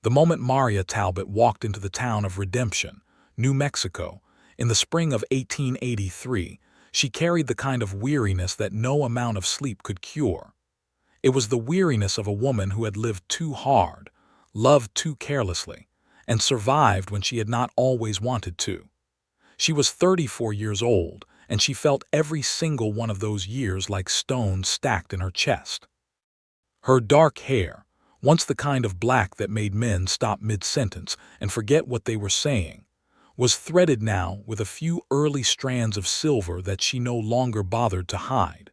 The moment Maria Talbot walked into the town of Redemption, New Mexico, in the spring of 1883, she carried the kind of weariness that no amount of sleep could cure. It was the weariness of a woman who had lived too hard, loved too carelessly, and survived when she had not always wanted to. She was 34 years old, and she felt every single one of those years like stones stacked in her chest. Her dark hair, once the kind of black that made men stop mid-sentence and forget what they were saying, was threaded now with a few early strands of silver that she no longer bothered to hide.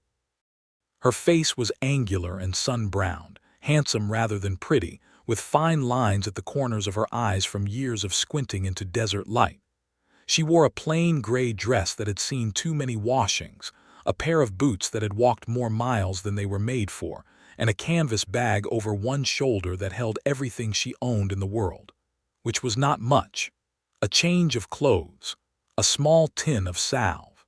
Her face was angular and sun-browned, handsome rather than pretty, with fine lines at the corners of her eyes from years of squinting into desert light. She wore a plain gray dress that had seen too many washings, a pair of boots that had walked more miles than they were made for, and a canvas bag over one shoulder that held everything she owned in the world, which was not much: a change of clothes, a small tin of salve,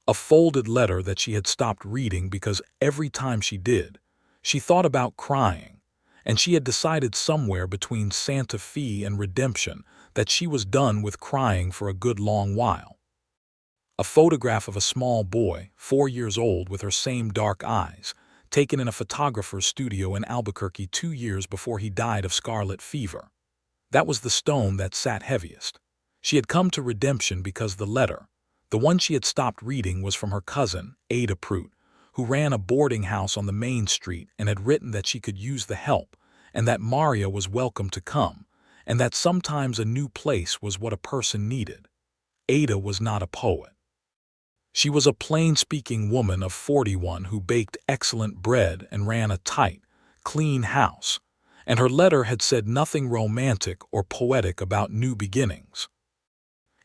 a folded letter that she had stopped reading because every time she did, she thought about crying, and she had decided somewhere between Santa Fe and Redemption that she was done with crying for a good long while. A photograph of a small boy, 4 years old, with her same dark eyes, taken in a photographer's studio in Albuquerque 2 years before he died of scarlet fever. That was the stone that sat heaviest. She had come to Redemption because the letter, the one she had stopped reading, was from her cousin, Ada Prout, who ran a boarding house on the main street and had written that she could use the help, and that Maria was welcome to come, and that sometimes a new place was what a person needed. Ada was not a poet. She was a plain-speaking woman of 41 who baked excellent bread and ran a tight, clean house, and her letter had said nothing romantic or poetic about new beginnings.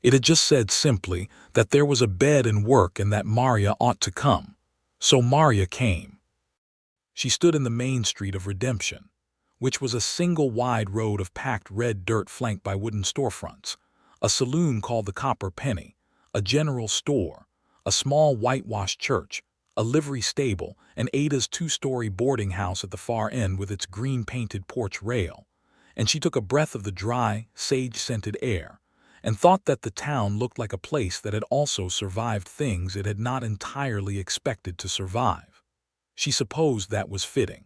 It had just said simply that there was a bed and work and that Maria ought to come. So Maria came. She stood in the main street of Redemption, which was a single wide road of packed red dirt flanked by wooden storefronts, a saloon called the Copper Penny, a general store, a small whitewashed church, a livery stable, and Ada's 2-story boarding house at the far end with its green-painted porch rail, and she took a breath of the dry, sage-scented air, and thought that the town looked like a place that had also survived things it had not entirely expected to survive. She supposed that was fitting.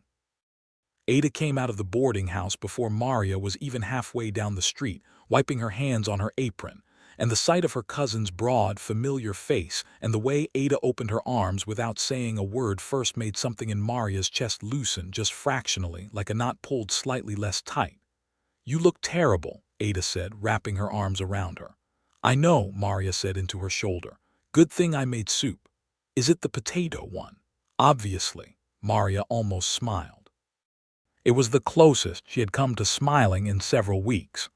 Ada came out of the boarding house before Maria was even halfway down the street, wiping her hands on her apron, and the sight of her cousin's broad, familiar face and the way Ada opened her arms without saying a word first made something in Maria's chest loosen just fractionally, like a knot pulled slightly less tight. "You look terrible," Ada said, wrapping her arms around her. "I know," Maria said into her shoulder. "Good thing I made soup." "Is it the potato one?" "Obviously." Maria almost smiled. It was the closest she had come to smiling in several weeks.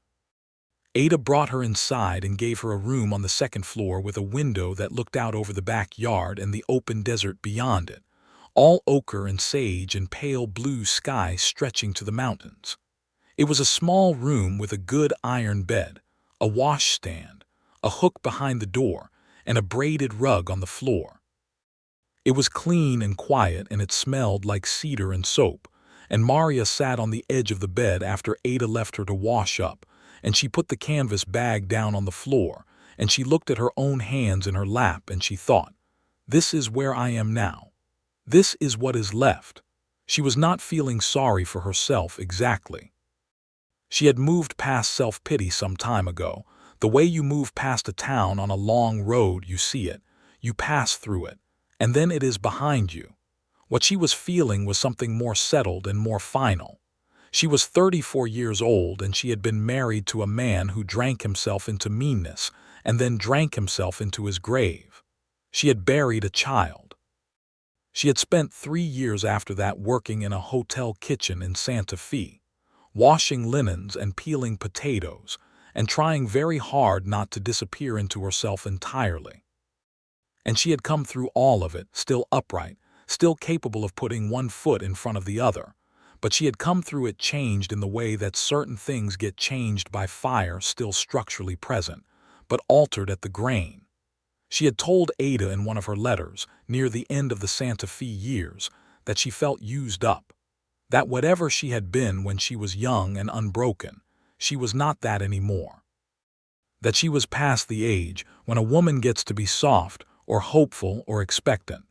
Ada brought her inside and gave her a room on the second floor with a window that looked out over the backyard and the open desert beyond it, all ochre and sage and pale blue sky stretching to the mountains. It was a small room with a good iron bed, a washstand, a hook behind the door, and a braided rug on the floor. It was clean and quiet, and it smelled like cedar and soap, and Maria sat on the edge of the bed after Ada left her to wash up, and she put the canvas bag down on the floor, and she looked at her own hands in her lap, and she thought, "This is where I am now. This is what is left." She was not feeling sorry for herself exactly. She had moved past self-pity some time ago. The way you move past a town on a long road, you see it, you pass through it, and then it is behind you. What she was feeling was something more settled and more final. She was 34 years old, and she had been married to a man who drank himself into meanness and then drank himself into his grave. She had buried a child. She had spent 3 years after that working in a hotel kitchen in Santa Fe, washing linens and peeling potatoes, and trying very hard not to disappear into herself entirely. And she had come through all of it, still upright, still capable of putting one foot in front of the other, but she had come through it changed in the way that certain things get changed by fire, still structurally present, but altered at the grain. She had told Ada in one of her letters, near the end of the Santa Fe years, that she felt used up. That whatever she had been when she was young and unbroken, she was not that anymore. That she was past the age when a woman gets to be soft or hopeful or expectant.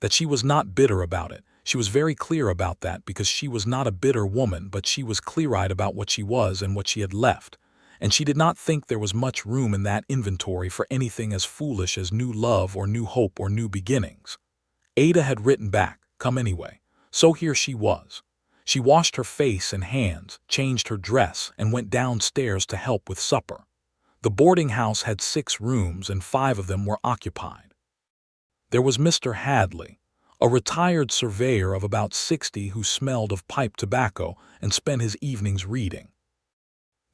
That she was not bitter about it. She was very clear about that because she was not a bitter woman, but she was clear-eyed about what she was and what she had left. And she did not think there was much room in that inventory for anything as foolish as new love or new hope or new beginnings. Ada had written back, "Come anyway." So here she was. She washed her face and hands, changed her dress, and went downstairs to help with supper. The boarding house had 6 rooms and 5 of them were occupied. There was Mr. Hadley, a retired surveyor of about 60 who smelled of pipe tobacco and spent his evenings reading.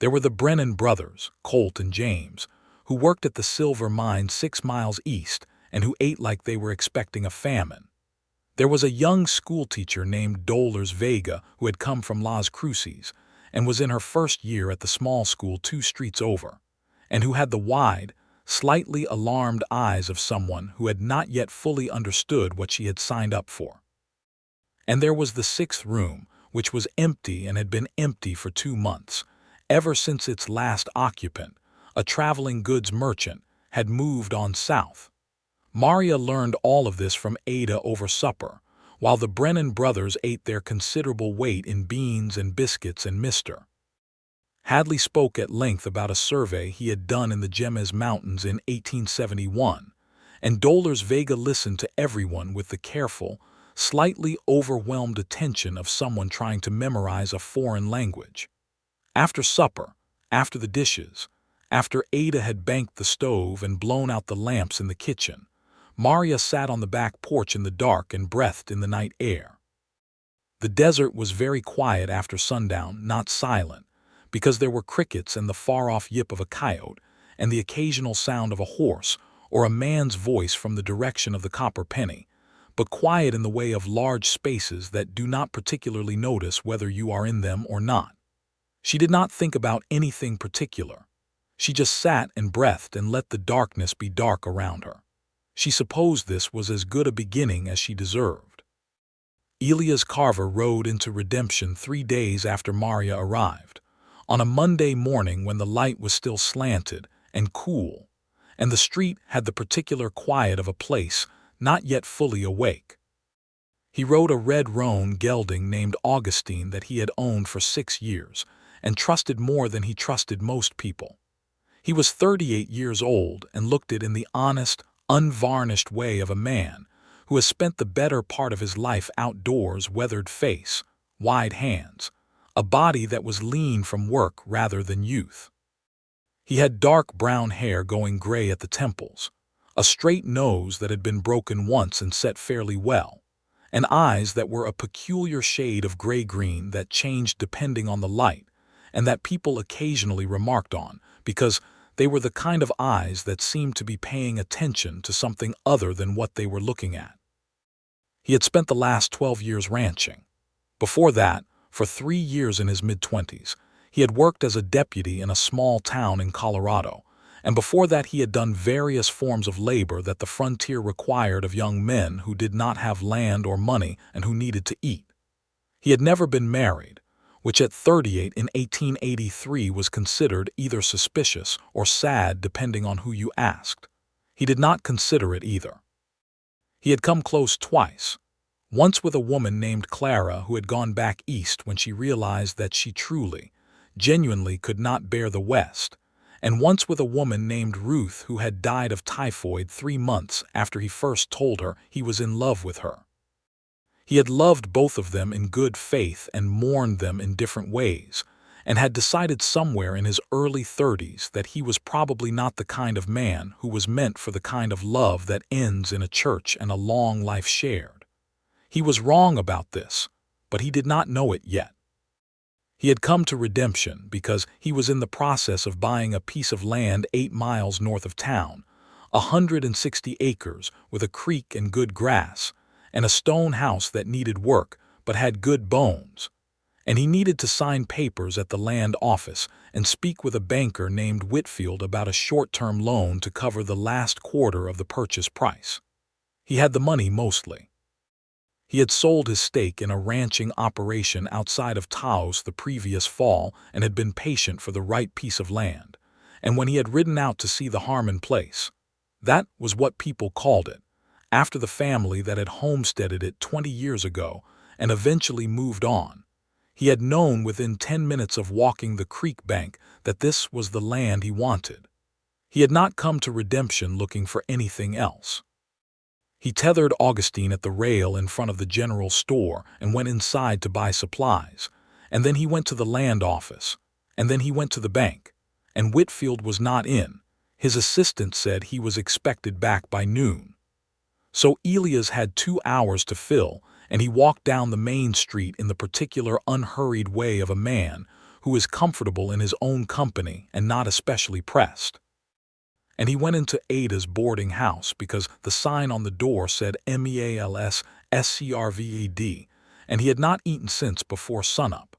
There were the Brennan brothers, Colt and James, who worked at the silver mine 6 miles east and who ate like they were expecting a famine. There was a young schoolteacher named Dolores Vega who had come from Las Cruces and was in her first year at the small school 2 streets over, and who had the wide, slightly alarmed eyes of someone who had not yet fully understood what she had signed up for. And there was the 6th room, which was empty and had been empty for 2 months, ever since its last occupant, a traveling goods merchant, had moved on south. Maria learned all of this from Ada over supper, while the Brennan brothers ate their considerable weight in beans and biscuits and Mr. Hadley spoke at length about a survey he had done in the Jemez Mountains in 1871, and Dolores Vega listened to everyone with the careful, slightly overwhelmed attention of someone trying to memorize a foreign language. After supper, after the dishes, after Ada had banked the stove and blown out the lamps in the kitchen, Maria sat on the back porch in the dark and breathed in the night air. The desert was very quiet after sundown, not silent, because there were crickets and the far-off yip of a coyote and the occasional sound of a horse or a man's voice from the direction of the Copper Penny, but quiet in the way of large spaces that do not particularly notice whether you are in them or not. She did not think about anything particular. She just sat and breathed and let the darkness be dark around her. She supposed this was as good a beginning as she deserved. Elias Carver rode into Redemption 3 days after Maria arrived, on a Monday morning when the light was still slanted and cool, and the street had the particular quiet of a place not yet fully awake. He rode a red roan gelding named Augustine that he had owned for 6 years and trusted more than he trusted most people. He was 38 years old and looked it in the honest, unvarnished way of a man who has spent the better part of his life outdoors, weathered face, wide hands, a body that was lean from work rather than youth. He had dark brown hair going gray at the temples, a straight nose that had been broken once and set fairly well, and eyes that were a peculiar shade of gray-green that changed depending on the light, and that people occasionally remarked on, because they were the kind of eyes that seemed to be paying attention to something other than what they were looking at. He had spent the last 12 years ranching. Before that, for 3 years in his mid-20s, he had worked as a deputy in a small town in Colorado, and before that he had done various forms of labor that the frontier required of young men who did not have land or money and who needed to eat. He had never been married, which at 38 in 1883 was considered either suspicious or sad depending on who you asked. He did not consider it either. He had come close twice, once with a woman named Clara who had gone back east when she realized that she truly, genuinely could not bear the West, and once with a woman named Ruth who had died of typhoid 3 months after he first told her he was in love with her. He had loved both of them in good faith and mourned them in different ways, and had decided somewhere in his early 30s that he was probably not the kind of man who was meant for the kind of love that ends in a church and a long life shared. He was wrong about this, but he did not know it yet. He had come to Redemption because he was in the process of buying a piece of land 8 miles north of town, 160 acres with a creek and good grass, and a stone house that needed work but had good bones, and he needed to sign papers at the land office and speak with a banker named Whitfield about a short-term loan to cover the last quarter of the purchase price. He had the money mostly. He had sold his stake in a ranching operation outside of Taos the previous fall and had been patient for the right piece of land. And when he had ridden out to see the Harmon place, that was what people called it, after the family that had homesteaded it 20 years ago and eventually moved on. He had known within 10 minutes of walking the creek bank that this was the land he wanted. He had not come to Redemption looking for anything else. He tethered Augustine at the rail in front of the general store and went inside to buy supplies, and then he went to the land office, and then he went to the bank, and Whitfield was not in. His assistant said he was expected back by noon. So Elias had 2 hours to fill, and he walked down the main street in the particular unhurried way of a man who is comfortable in his own company and not especially pressed. And he went into Ada's boarding house because the sign on the door said MEALS SCRVED, and he had not eaten since before sunup.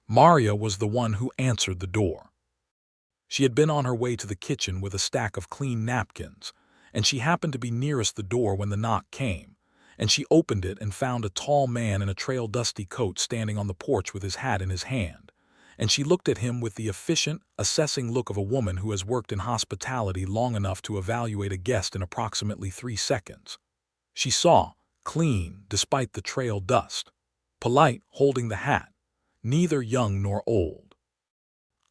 Maria was the one who answered the door. She had been on her way to the kitchen with a stack of clean napkins, and she happened to be nearest the door when the knock came, and she opened it and found a tall man in a trail-dusty coat standing on the porch with his hat in his hand. And she looked at him with the efficient, assessing look of a woman who has worked in hospitality long enough to evaluate a guest in approximately 3 seconds. She saw, clean despite the trail dust, polite holding the hat, neither young nor old.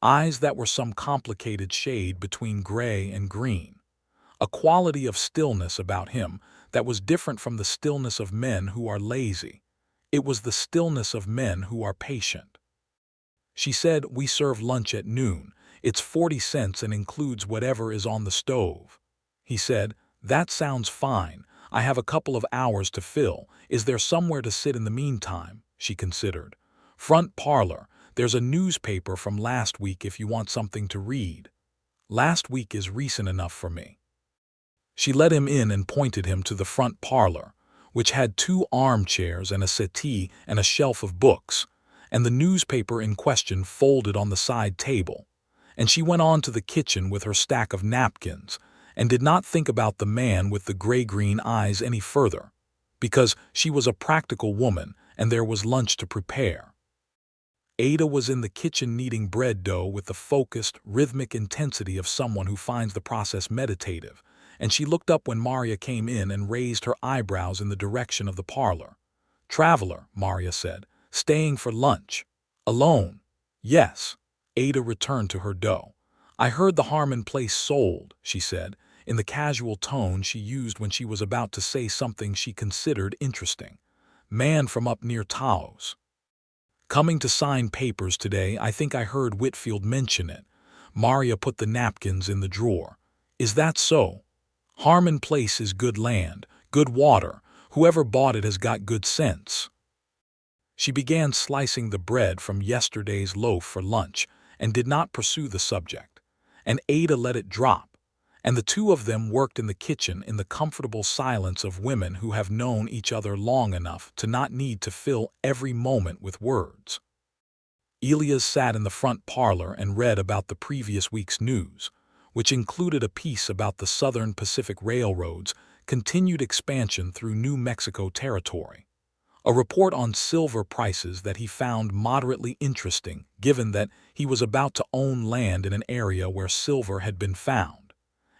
Eyes that were some complicated shade between gray and green. A quality of stillness about him that was different from the stillness of men who are lazy. It was the stillness of men who are patient. She said, "We serve lunch at noon. It's 40 cents and includes whatever is on the stove." He said, "That sounds fine. I have a couple of hours to fill. Is there somewhere to sit in the meantime?" She considered. "Front parlor. There's a newspaper from last week if you want something to read." "Last week is recent enough for me." She let him in and pointed him to the front parlor, which had 2 armchairs and a settee and a shelf of books, and the newspaper in question folded on the side table, and she went on to the kitchen with her stack of napkins and did not think about the man with the gray-green eyes any further, because she was a practical woman and there was lunch to prepare. Ada was in the kitchen kneading bread dough with the focused, rhythmic intensity of someone who finds the process meditative, and she looked up when Maria came in and raised her eyebrows in the direction of the parlor. "Traveler," Maria said. "Staying for lunch." "Alone?" "Yes." Ada returned to her dough. "I heard the Harmon place sold," she said, in the casual tone she used when she was about to say something she considered interesting. "Man from up near Taos. Coming to sign papers today. I think I heard Whitfield mention it." Maria put the napkins in the drawer. "Is that so? Harmon place is good land, good water. Whoever bought it has got good sense." She began slicing the bread from yesterday's loaf for lunch and did not pursue the subject, and Ada let it drop, and the two of them worked in the kitchen in the comfortable silence of women who have known each other long enough to not need to fill every moment with words. Elias sat in the front parlor and read about the previous week's news, which included a piece about the Southern Pacific Railroad's continued expansion through New Mexico territory. A report on silver prices that he found moderately interesting given that he was about to own land in an area where silver had been found,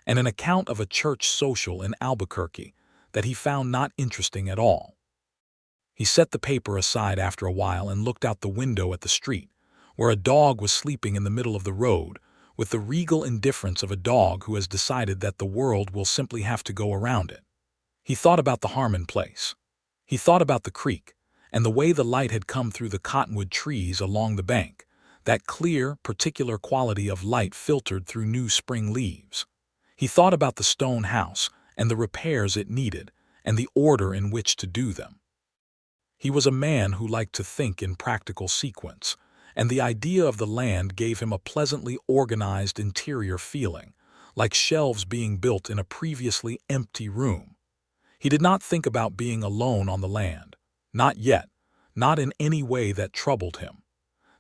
and an account of a church social in Albuquerque that he found not interesting at all. He set the paper aside after a while and looked out the window at the street, where a dog was sleeping in the middle of the road, with the regal indifference of a dog who has decided that the world will simply have to go around it. He thought about the Harmon place. He thought about the creek, and the way the light had come through the cottonwood trees along the bank, that clear, particular quality of light filtered through new spring leaves. He thought about the stone house and the repairs it needed, and the order in which to do them. He was a man who liked to think in practical sequence, and the idea of the land gave him a pleasantly organized interior feeling, like shelves being built in a previously empty room. He did not think about being alone on the land. Not yet. Not in any way that troubled him.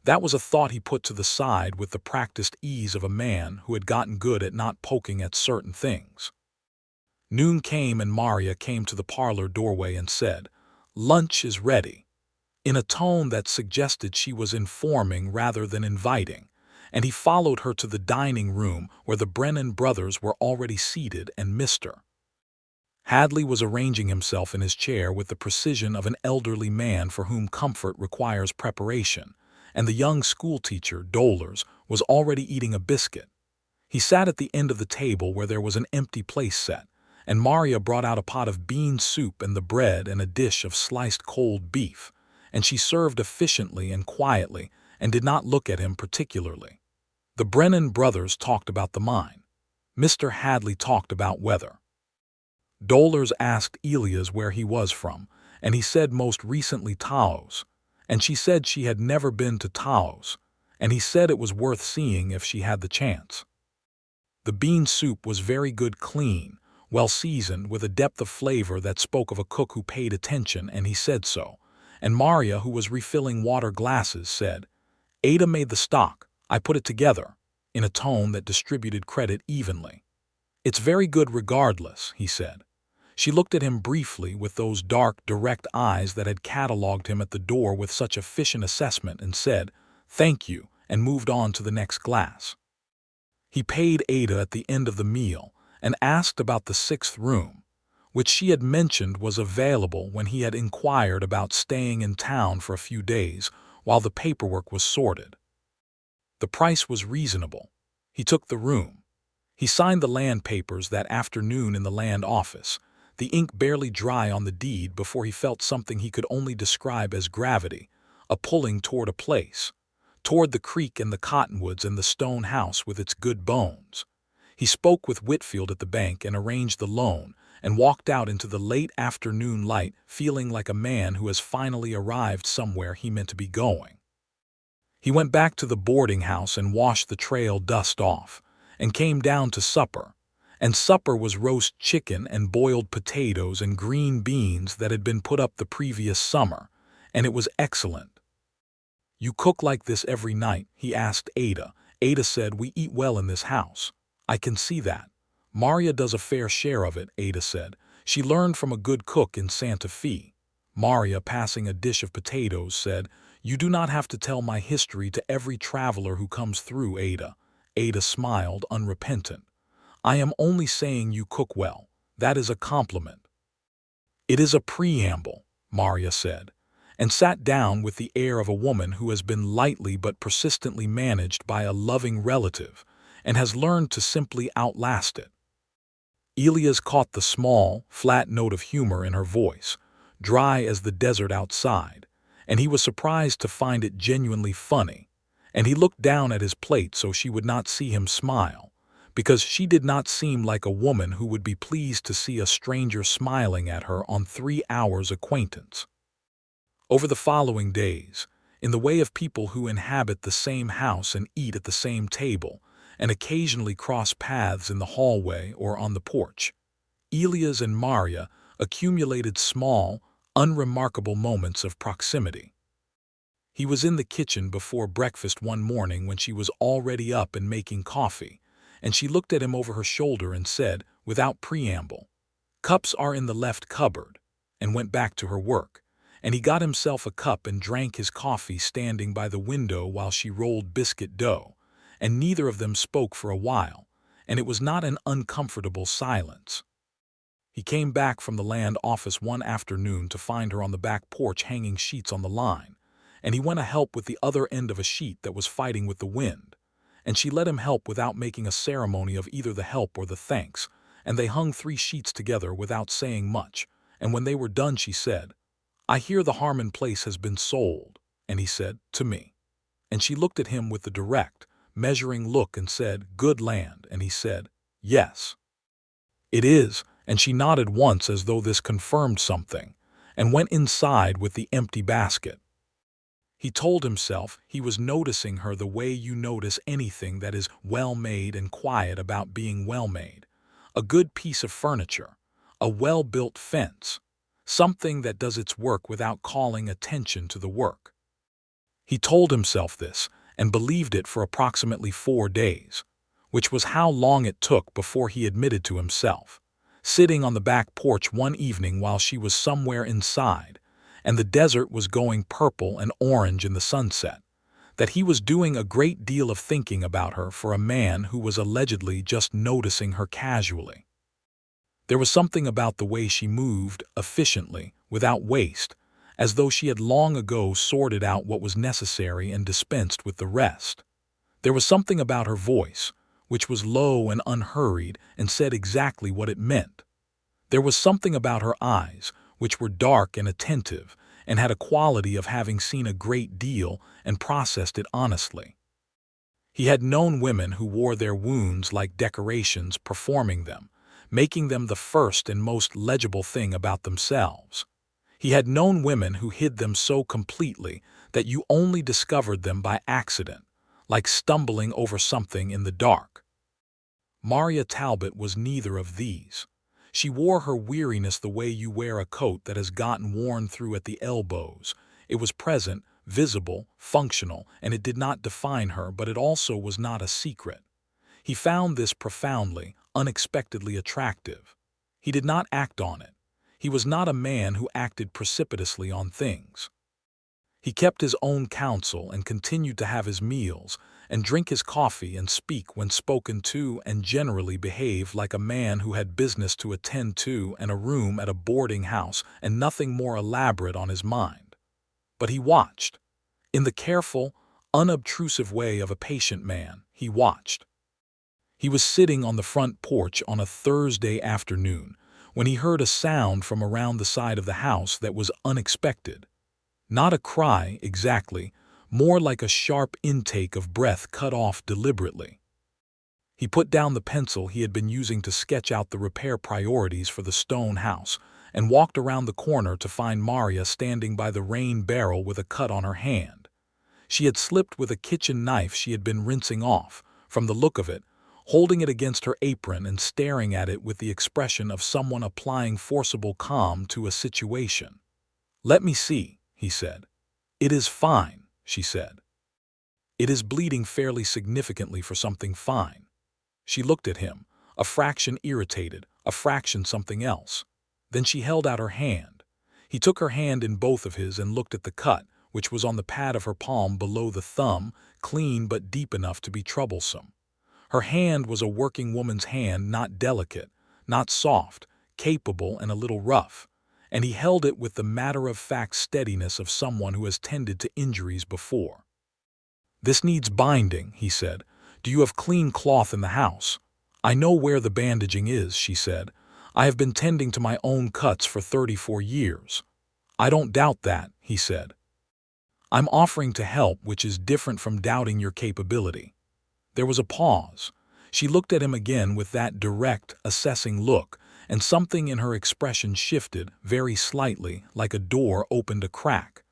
That was a thought he put to the side with the practiced ease of a man who had gotten good at not poking at certain things. Noon came and Maria came to the parlor doorway and said, "Lunch is ready," in a tone that suggested she was informing rather than inviting, and he followed her to the dining room where the Brennan brothers were already seated and Mr. Hadley was arranging himself in his chair with the precision of an elderly man for whom comfort requires preparation, and the young schoolteacher, Dolores, was already eating a biscuit. He sat at the end of the table where there was an empty place set, and Maria brought out a pot of bean soup and the bread and a dish of sliced cold beef, and she served efficiently and quietly and did not look at him particularly. The Brennan brothers talked about the mine. Mr. Hadley talked about weather. Dolores asked Elias where he was from, and he said most recently Taos, and she said she had never been to Taos, and he said it was worth seeing if she had the chance. The bean soup was very good, clean, well seasoned, with a depth of flavor that spoke of a cook who paid attention, and he said so. And Maria, who was refilling water glasses, said, "Ada made the stock, I put it together," in a tone that distributed credit evenly. "It's very good regardless," he said. She looked at him briefly with those dark, direct eyes that had catalogued him at the door with such efficient assessment and said, "Thank you," and moved on to the next glass. He paid Ada at the end of the meal and asked about the 6th room, which she had mentioned was available when he had inquired about staying in town for a few days while the paperwork was sorted. The price was reasonable. He took the room. He signed the land papers that afternoon in the land office, the ink barely dry on the deed before he felt something he could only describe as gravity, a pulling toward a place, toward the creek and the cottonwoods and the stone house with its good bones. He spoke with Whitfield at the bank and arranged the loan, and walked out into the late afternoon light feeling like a man who has finally arrived somewhere he meant to be going. He went back to the boarding house and washed the trail dust off, and came down to supper. And supper was roast chicken and boiled potatoes and green beans that had been put up the previous summer, and it was excellent. "You cook like this every night?" he asked Ada. Ada said, "We eat well in this house." "I can see that." "Maria does a fair share of it," Ada said. "She learned from a good cook in Santa Fe." Maria, passing a dish of potatoes, said, "You do not have to tell my history to every traveler who comes through, Ada." Ada smiled, unrepentant. "I am only saying you cook well. That is a compliment." "It is a preamble," Maria said, and sat down with the air of a woman who has been lightly but persistently managed by a loving relative and has learned to simply outlast it. Elias caught the small, flat note of humor in her voice, dry as the desert outside, and he was surprised to find it genuinely funny, and he looked down at his plate so she would not see him smile, because she did not seem like a woman who would be pleased to see a stranger smiling at her on 3 hours' acquaintance. Over the following days, in the way of people who inhabit the same house and eat at the same table, and occasionally cross paths in the hallway or on the porch, Elias and Maria accumulated small, unremarkable moments of proximity. He was in the kitchen before breakfast one morning when she was already up and making coffee, and she looked at him over her shoulder and said, without preamble, "Cups are in the left cupboard," and went back to her work, and he got himself a cup and drank his coffee standing by the window while she rolled biscuit dough, and neither of them spoke for a while, and it was not an uncomfortable silence. He came back from the land office one afternoon to find her on the back porch hanging sheets on the line, and he went to help with the other end of a sheet that was fighting with the wind, and she let him help without making a ceremony of either the help or the thanks, and they hung 3 sheets together without saying much, and when they were done she said, "I hear the Harmon place has been sold," and he said, "To me." And she looked at him with the direct, measuring look and said, "Good land," and he said, "Yes, it is," and she nodded once as though this confirmed something, and went inside with the empty basket. He told himself he was noticing her the way you notice anything that is well-made and quiet about being well-made. A good piece of furniture, a well-built fence, something that does its work without calling attention to the work. He told himself this and believed it for approximately 4 days, which was how long it took before he admitted to himself, sitting on the back porch one evening while she was somewhere inside, and the desert was going purple and orange in the sunset, that he was doing a great deal of thinking about her for a man who was allegedly just noticing her casually. There was something about the way she moved, efficiently, without waste, as though she had long ago sorted out what was necessary and dispensed with the rest. There was something about her voice, which was low and unhurried and said exactly what it meant. There was something about her eyes, which were dark and attentive, and had a quality of having seen a great deal and processed it honestly. He had known women who wore their wounds like decorations, performing them, making them the first and most legible thing about themselves. He had known women who hid them so completely that you only discovered them by accident, like stumbling over something in the dark. Maria Talbot was neither of these. She wore her weariness the way you wear a coat that has gotten worn through at the elbows. It was present, visible, functional, and it did not define her, but it also was not a secret. He found this profoundly, unexpectedly attractive. He did not act on it. He was not a man who acted precipitously on things. He kept his own counsel and continued to have his meals, and drink his coffee and speak when spoken to, and generally behave like a man who had business to attend to and a room at a boarding house and nothing more elaborate on his mind. But he watched. In the careful, unobtrusive way of a patient man, he watched. He was sitting on the front porch on a Thursday afternoon when he heard a sound from around the side of the house that was unexpected. Not a cry, exactly, more like a sharp intake of breath cut off deliberately. He put down the pencil he had been using to sketch out the repair priorities for the stone house and walked around the corner to find Maria standing by the rain barrel with a cut on her hand. She had slipped with a kitchen knife she had been rinsing off, from the look of it, holding it against her apron and staring at it with the expression of someone applying forcible calm to a situation. "Let me see," he said. "It is fine," she said. "It is bleeding fairly significantly for something fine." She looked at him, a fraction irritated, a fraction something else. Then she held out her hand. He took her hand in both of his and looked at the cut, which was on the pad of her palm below the thumb, clean but deep enough to be troublesome. Her hand was a working woman's hand, not delicate, not soft, capable and a little rough, and he held it with the matter-of-fact steadiness of someone who has tended to injuries before. "This needs binding," he said. "Do you have clean cloth in the house?" "I know where the bandaging is," she said. "I have been tending to my own cuts for 34 years. "I don't doubt that," he said. "I'm offering to help, which is different from doubting your capability." There was a pause. She looked at him again with that direct, assessing look, and something in her expression shifted, very slightly, like a door opened a crack.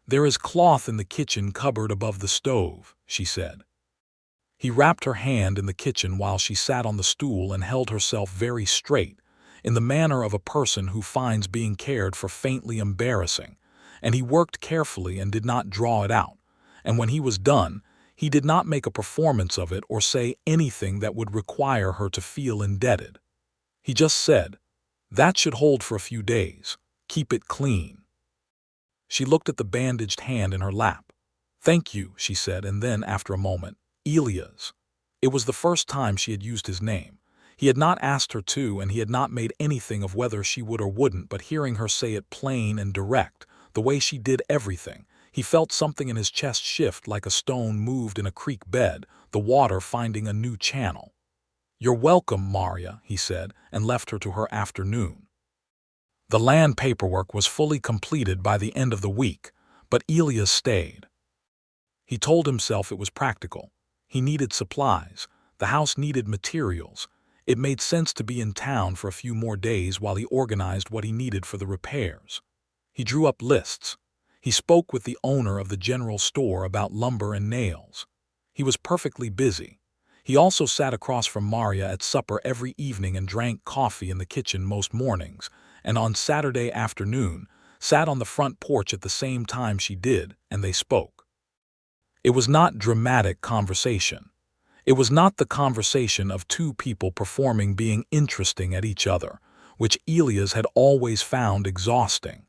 "There is cloth in the kitchen cupboard above the stove," she said. He wrapped her hand in the kitchen while she sat on the stool and held herself very straight, in the manner of a person who finds being cared for faintly embarrassing, and he worked carefully and did not draw it out, and when he was done, he did not make a performance of it or say anything that would require her to feel indebted. He just said, "That should hold for a few days. Keep it clean." She looked at the bandaged hand in her lap. "Thank you," she said, and then, after a moment, "Elias." It was the first time she had used his name. He had not asked her to, and he had not made anything of whether she would or wouldn't, but hearing her say it plain and direct, the way she did everything, he felt something in his chest shift like a stone moved in a creek bed, the water finding a new channel. "You're welcome, Maria," he said, and left her to her afternoon. The land paperwork was fully completed by the end of the week, but Elias stayed. He told himself it was practical. He needed supplies. The house needed materials. It made sense to be in town for a few more days while he organized what he needed for the repairs. He drew up lists. He spoke with the owner of the general store about lumber and nails. He was perfectly busy. He also sat across from Maria at supper every evening and drank coffee in the kitchen most mornings, and on Saturday afternoon sat on the front porch at the same time she did, and they spoke. It was not dramatic conversation. It was not the conversation of two people performing being interesting at each other, which Elias had always found exhausting.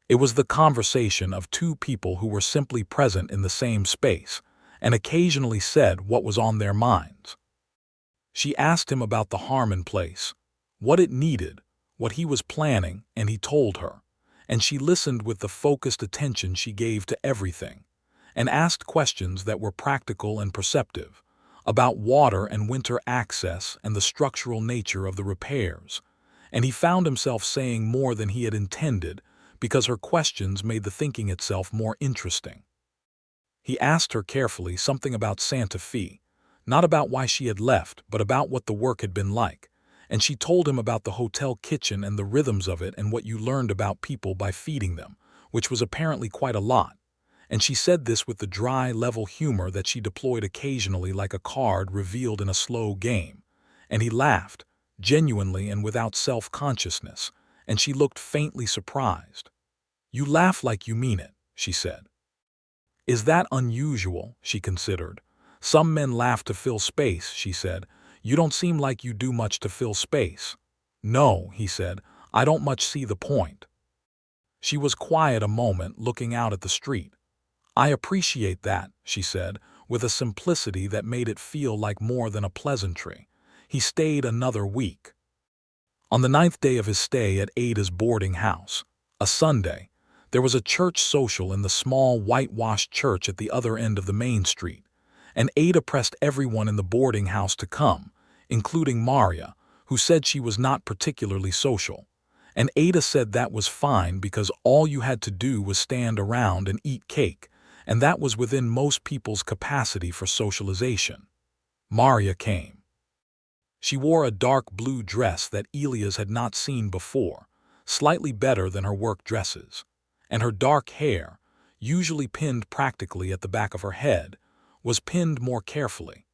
It was the conversation of two people who were simply present in the same space and occasionally said what was on their minds. She asked him about the Harmon place, what it needed, what he was planning, and he told her. And she listened with the focused attention she gave to everything, and asked questions that were practical and perceptive, about water and winter access and the structural nature of the repairs. And he found himself saying more than he had intended because her questions made the thinking itself more interesting. He asked her carefully something about Santa Fe, not about why she had left, but about what the work had been like, and she told him about the hotel kitchen and the rhythms of it and what you learned about people by feeding them, which was apparently quite a lot. And she said this with the dry, level humor that she deployed occasionally like a card revealed in a slow game. And he laughed, genuinely and without self-consciousness, and she looked faintly surprised. "You laugh like you mean it," she said. "Is that unusual?" she considered. "Some men laugh to fill space," she said. "You don't seem like you do much to fill space." "No," he said, "I don't much see the point." She was quiet a moment, looking out at the street. "I appreciate that," she said, with a simplicity that made it feel like more than a pleasantry. He stayed another week. On the 9th day of his stay at Ada's boarding house, a Sunday, there was a church social in the small whitewashed church at the other end of the main street, and Ada pressed everyone in the boarding house to come, including Maria, who said she was not particularly social. And Ada said that was fine because all you had to do was stand around and eat cake, and that was within most people's capacity for socialization. Maria came. She wore a dark blue dress that Elias had not seen before, slightly better than her work dresses, and her dark hair, usually pinned practically at the back of her head, was pinned more carefully,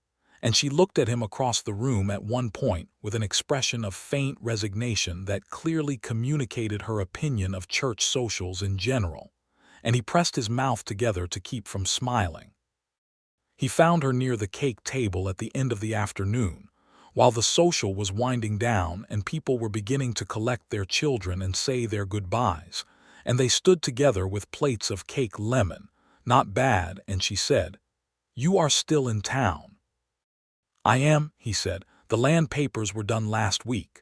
and she looked at him across the room at one point with an expression of faint resignation that clearly communicated her opinion of church socials in general, and he pressed his mouth together to keep from smiling. He found her near the cake table at the end of the afternoon, while the social was winding down and people were beginning to collect their children and say their goodbyes, and they stood together with plates of cake lemon, not bad, and she said, "You are still in town." "I am," he said. "The land papers were done last week."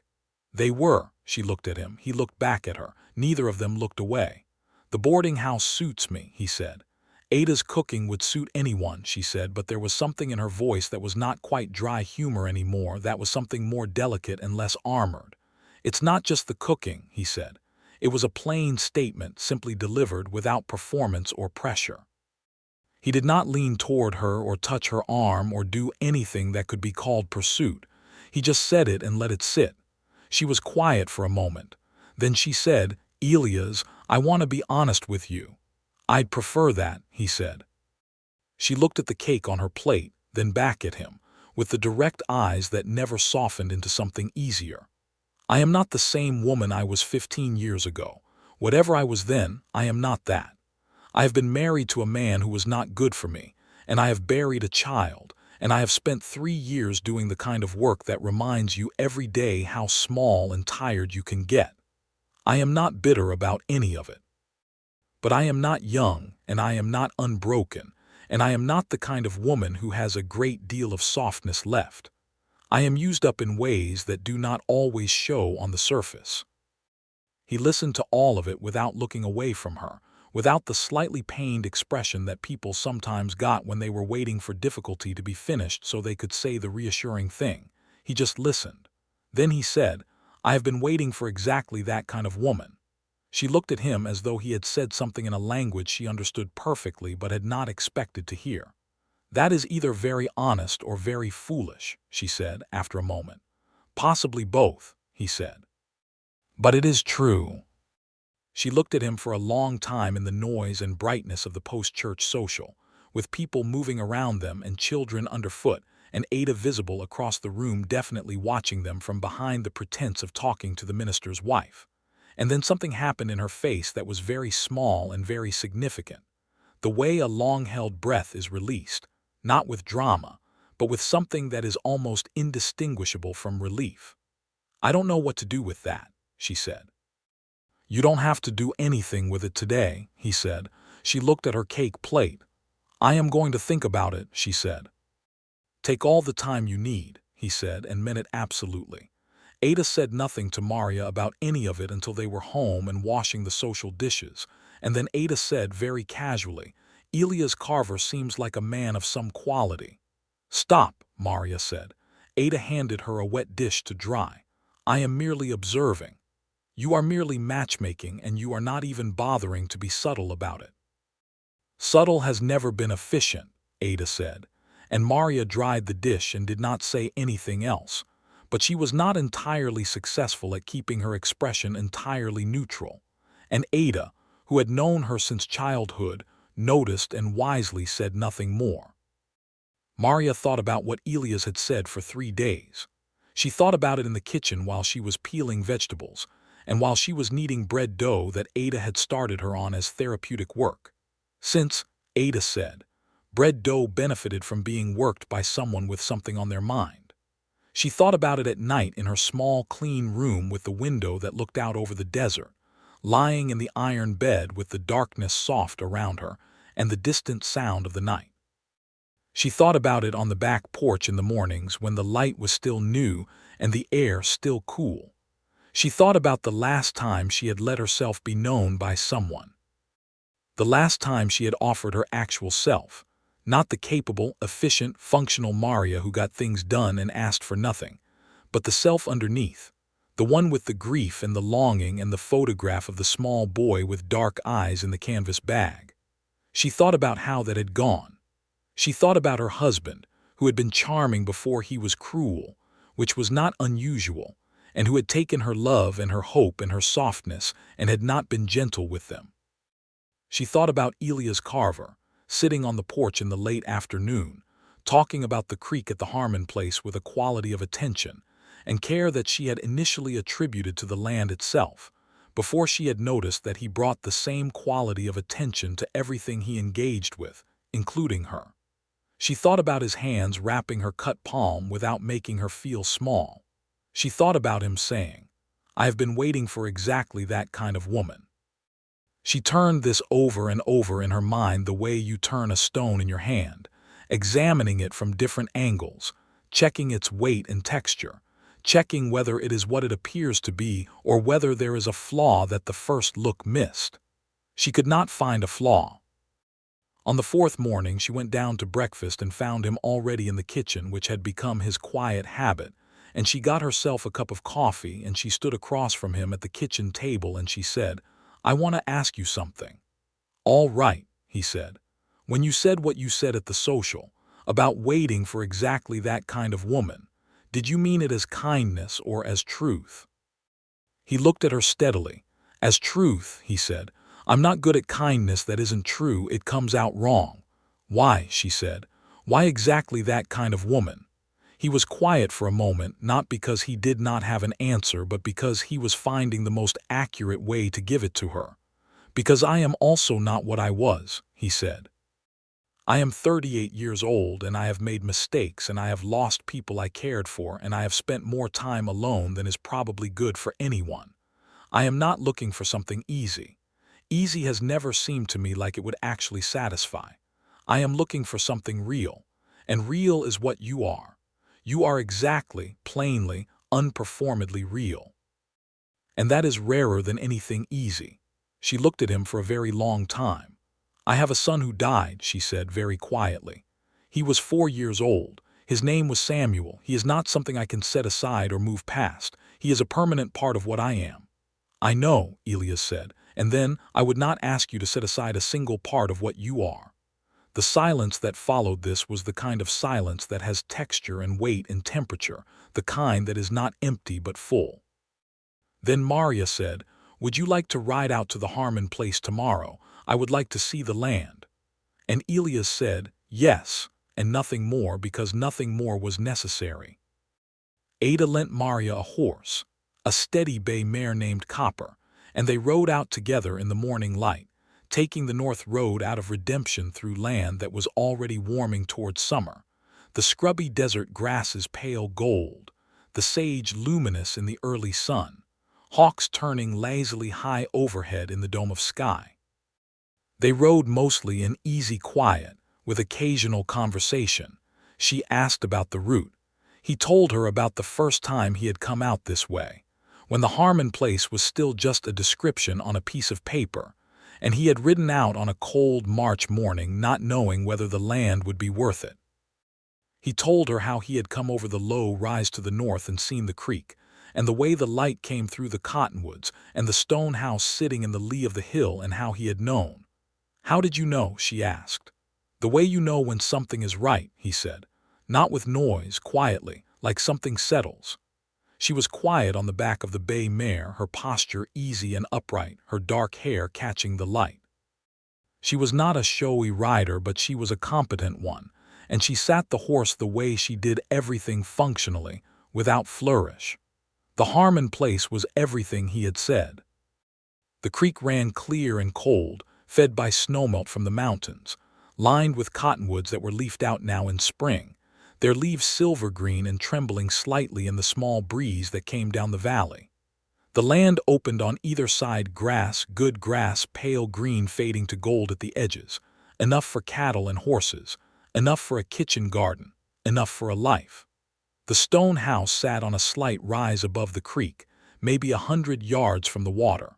"They were." She looked at him. He looked back at her. Neither of them looked away. "The boarding house suits me," he said. "Ada's cooking would suit anyone," she said, but there was something in her voice that was not quite dry humor anymore, that was something more delicate and less armored. "It's not just the cooking," he said. It was a plain statement, simply delivered without performance or pressure. He did not lean toward her or touch her arm or do anything that could be called pursuit. He just said it and let it sit. She was quiet for a moment. Then she said, "Elias, I want to be honest with you." "I'd prefer that," he said. She looked at the cake on her plate, then back at him, with the direct eyes that never softened into something easier. "I am not the same woman I was 15 years ago. Whatever I was then, I am not that. I have been married to a man who was not good for me, and I have buried a child, and I have spent 3 years doing the kind of work that reminds you every day how small and tired you can get. I am not bitter about any of it. But I am not young, and I am not unbroken, and I am not the kind of woman who has a great deal of softness left. I am used up in ways that do not always show on the surface." He listened to all of it without looking away from her, without the slightly pained expression that people sometimes got when they were waiting for difficulty to be finished so they could say the reassuring thing. He just listened. Then he said, "I have been waiting for exactly that kind of woman." She looked at him as though he had said something in a language she understood perfectly but had not expected to hear. "That is either very honest or very foolish," she said after a moment. "Possibly both," he said. "But it is true." She looked at him for a long time in the noise and brightness of the post-church social, with people moving around them and children underfoot, and Ada visible across the room definitely watching them from behind the pretense of talking to the minister's wife. And then something happened in her face that was very small and very significant. The way a long-held breath is released, not with drama, but with something that is almost indistinguishable from relief. "I don't know what to do with that," she said. You don't have to do anything with it today, he said. She looked at her cake plate. I am going to think about it, she said. Take all the time you need, he said, and meant it absolutely. Ada said nothing to Maria about any of it until they were home and washing the social dishes, and then Ada said very casually, Elias Carver seems like a man of some quality. Stop, Maria said. Ada handed her a wet dish to dry. I am merely observing. You are merely matchmaking, and you are not even bothering to be subtle about it. Subtle has never been efficient, Ada said, and Maria dried the dish and did not say anything else. But she was not entirely successful at keeping her expression entirely neutral, and Ada, who had known her since childhood, noticed and wisely said nothing more. Maria thought about what Elias had said for 3 days. She thought about it in the kitchen while she was peeling vegetables, and while she was kneading bread dough that Ada had started her on as therapeutic work. Since, Ada said, bread dough benefited from being worked by someone with something on their mind. She thought about it at night in her small, clean room with the window that looked out over the desert, lying in the iron bed with the darkness soft around her and the distant sound of the night. She thought about it on the back porch in the mornings when the light was still new and the air still cool. She thought about the last time she had let herself be known by someone. The last time she had offered her actual self, not the capable, efficient, functional Maria who got things done and asked for nothing, but the self underneath, the one with the grief and the longing and the photograph of the small boy with dark eyes in the canvas bag. She thought about how that had gone. She thought about her husband, who had been charming before he was cruel, which was not unusual, and who had taken her love and her hope and her softness and had not been gentle with them. She thought about Elias Carver, sitting on the porch in the late afternoon, talking about the creek at the Harmon place with a quality of attention and care that she had initially attributed to the land itself, before she had noticed that he brought the same quality of attention to everything he engaged with, including her. She thought about his hands wrapping her cut palm without making her feel small. She thought about him saying, I have been waiting for exactly that kind of woman. She turned this over and over in her mind the way you turn a stone in your hand, examining it from different angles, checking its weight and texture, checking whether it is what it appears to be or whether there is a flaw that the first look missed. She could not find a flaw. On the 4th morning she went down to breakfast and found him already in the kitchen, which had become his quiet habit, and she got herself a cup of coffee and she stood across from him at the kitchen table and she said, I want to ask you something. All right, he said. When you said what you said at the social, about waiting for exactly that kind of woman, did you mean it as kindness or as truth? He looked at her steadily. As truth, he said. I'm not good at kindness that isn't true, it comes out wrong. Why, she said. Why exactly that kind of woman? He was quiet for a moment, not because he did not have an answer, but because he was finding the most accurate way to give it to her. Because I am also not what I was, he said. I am 38 years old and I have made mistakes and I have lost people I cared for and I have spent more time alone than is probably good for anyone. I am not looking for something easy. Easy has never seemed to me like it would actually satisfy. I am looking for something real, and real is what you are. You are exactly, plainly, unperformedly real. And that is rarer than anything easy. She looked at him for a very long time. I have a son who died, she said very quietly. He was 4 years old. His name was Samuel. He is not something I can set aside or move past. He is a permanent part of what I am. I know, Elias said, and then I would not ask you to set aside a single part of what you are. The silence that followed this was the kind of silence that has texture and weight and temperature, the kind that is not empty but full. Then Maria said, would you like to ride out to the Harmon place tomorrow? I would like to see the land. And Elias said, yes, and nothing more, because nothing more was necessary. Ada lent Maria a horse, a steady bay mare named Copper, and they rode out together in the morning light, taking the north road out of Redemption through land that was already warming towards summer, the scrubby desert grasses pale gold, the sage luminous in the early sun, hawks turning lazily high overhead in the dome of sky. They rode mostly in easy quiet, with occasional conversation. She asked about the route. He told her about the first time he had come out this way, when the Harmon place was still just a description on a piece of paper, and he had ridden out on a cold March morning not knowing whether the land would be worth it. He told her how he had come over the low rise to the north and seen the creek, and the way the light came through the cottonwoods, and the stone house sitting in the lee of the hill, and how he had known. "How did you know?" she asked. "The way you know when something is right," he said. "Not with noise, quietly, like something settles." She was quiet on the back of the bay mare, her posture easy and upright, her dark hair catching the light. She was not a showy rider, but she was a competent one, and she sat the horse the way she did everything functionally, without flourish. The Harmon place was everything he had said. The creek ran clear and cold, fed by snowmelt from the mountains, lined with cottonwoods that were leafed out now in spring, their leaves silver green and trembling slightly in the small breeze that came down the valley. The land opened on either side, grass, good grass, pale green fading to gold at the edges, enough for cattle and horses, enough for a kitchen garden, enough for a life. The stone house sat on a slight rise above the creek, maybe 100 yards from the water.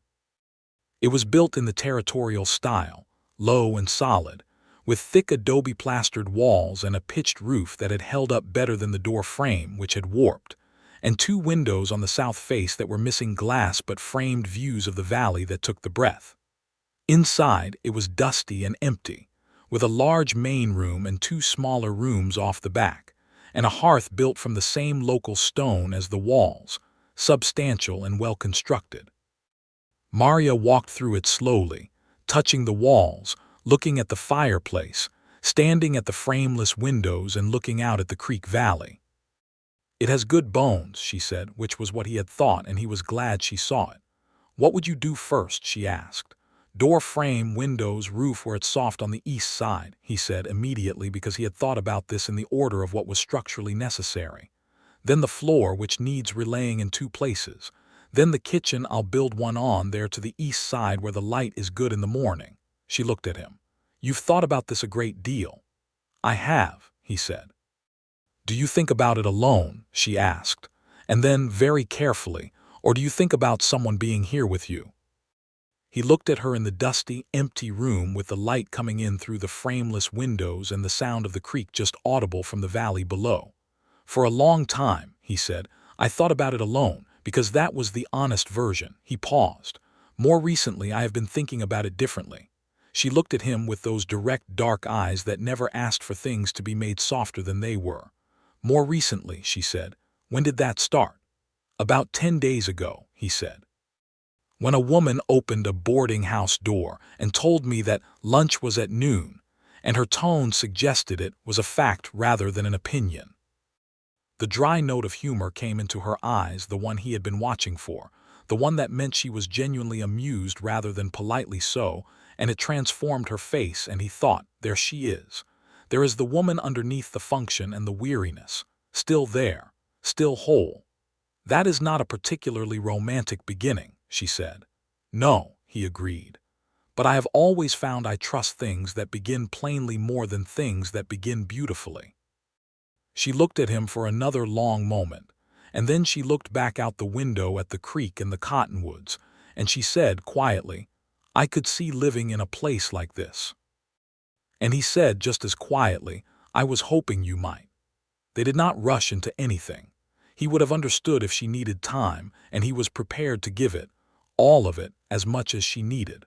It was built in the territorial style, low and solid, with thick adobe-plastered walls and a pitched roof that had held up better than the door frame, which had warped, and 2 windows on the south face that were missing glass but framed views of the valley that took the breath. Inside, it was dusty and empty, with a large main room and 2 smaller rooms off the back, and a hearth built from the same local stone as the walls, substantial and well-constructed. Maria walked through it slowly, touching the walls, looking at the fireplace, standing at the frameless windows and looking out at the creek valley. "It has good bones," she said, which was what he had thought, and he was glad she saw it. "What would you do first?" she asked. "Door frame, windows, roof where it's soft on the east side," he said immediately, because he had thought about this in the order of what was structurally necessary. "Then the floor, which needs relaying in 2 places. Then the kitchen, I'll build one on there to the east side where the light is good in the morning." She looked at him. "You've thought about this a great deal." "I have," he said. "Do you think about it alone?" she asked. And then, very carefully, "Or do you think about someone being here with you?" He looked at her in the dusty, empty room with the light coming in through the frameless windows and the sound of the creek just audible from the valley below. "For a long time," he said, "I thought about it alone, because that was the honest version." He paused. "More recently, I have been thinking about it differently." She looked at him with those direct, dark eyes that never asked for things to be made softer than they were. "More recently," she said. "When did that start?" "About 10 days ago," he said. "When a woman opened a boarding house door and told me that lunch was at noon, and her tone suggested it was a fact rather than an opinion." The dry note of humor came into her eyes, the one he had been watching for, the one that meant she was genuinely amused rather than politely so, and it transformed her face, and he thought, there she is. There is the woman underneath the function and the weariness, still there, still whole. "That is not a particularly romantic beginning," she said. "No," he agreed. "But I have always found I trust things that begin plainly more than things that begin beautifully." She looked at him for another long moment, and then she looked back out the window at the creek and the cottonwoods, and she said quietly, "I could see living in a place like this." And he said just as quietly, "I was hoping you might." They did not rush into anything. He would have understood if she needed time, and he was prepared to give it, all of it, as much as she needed.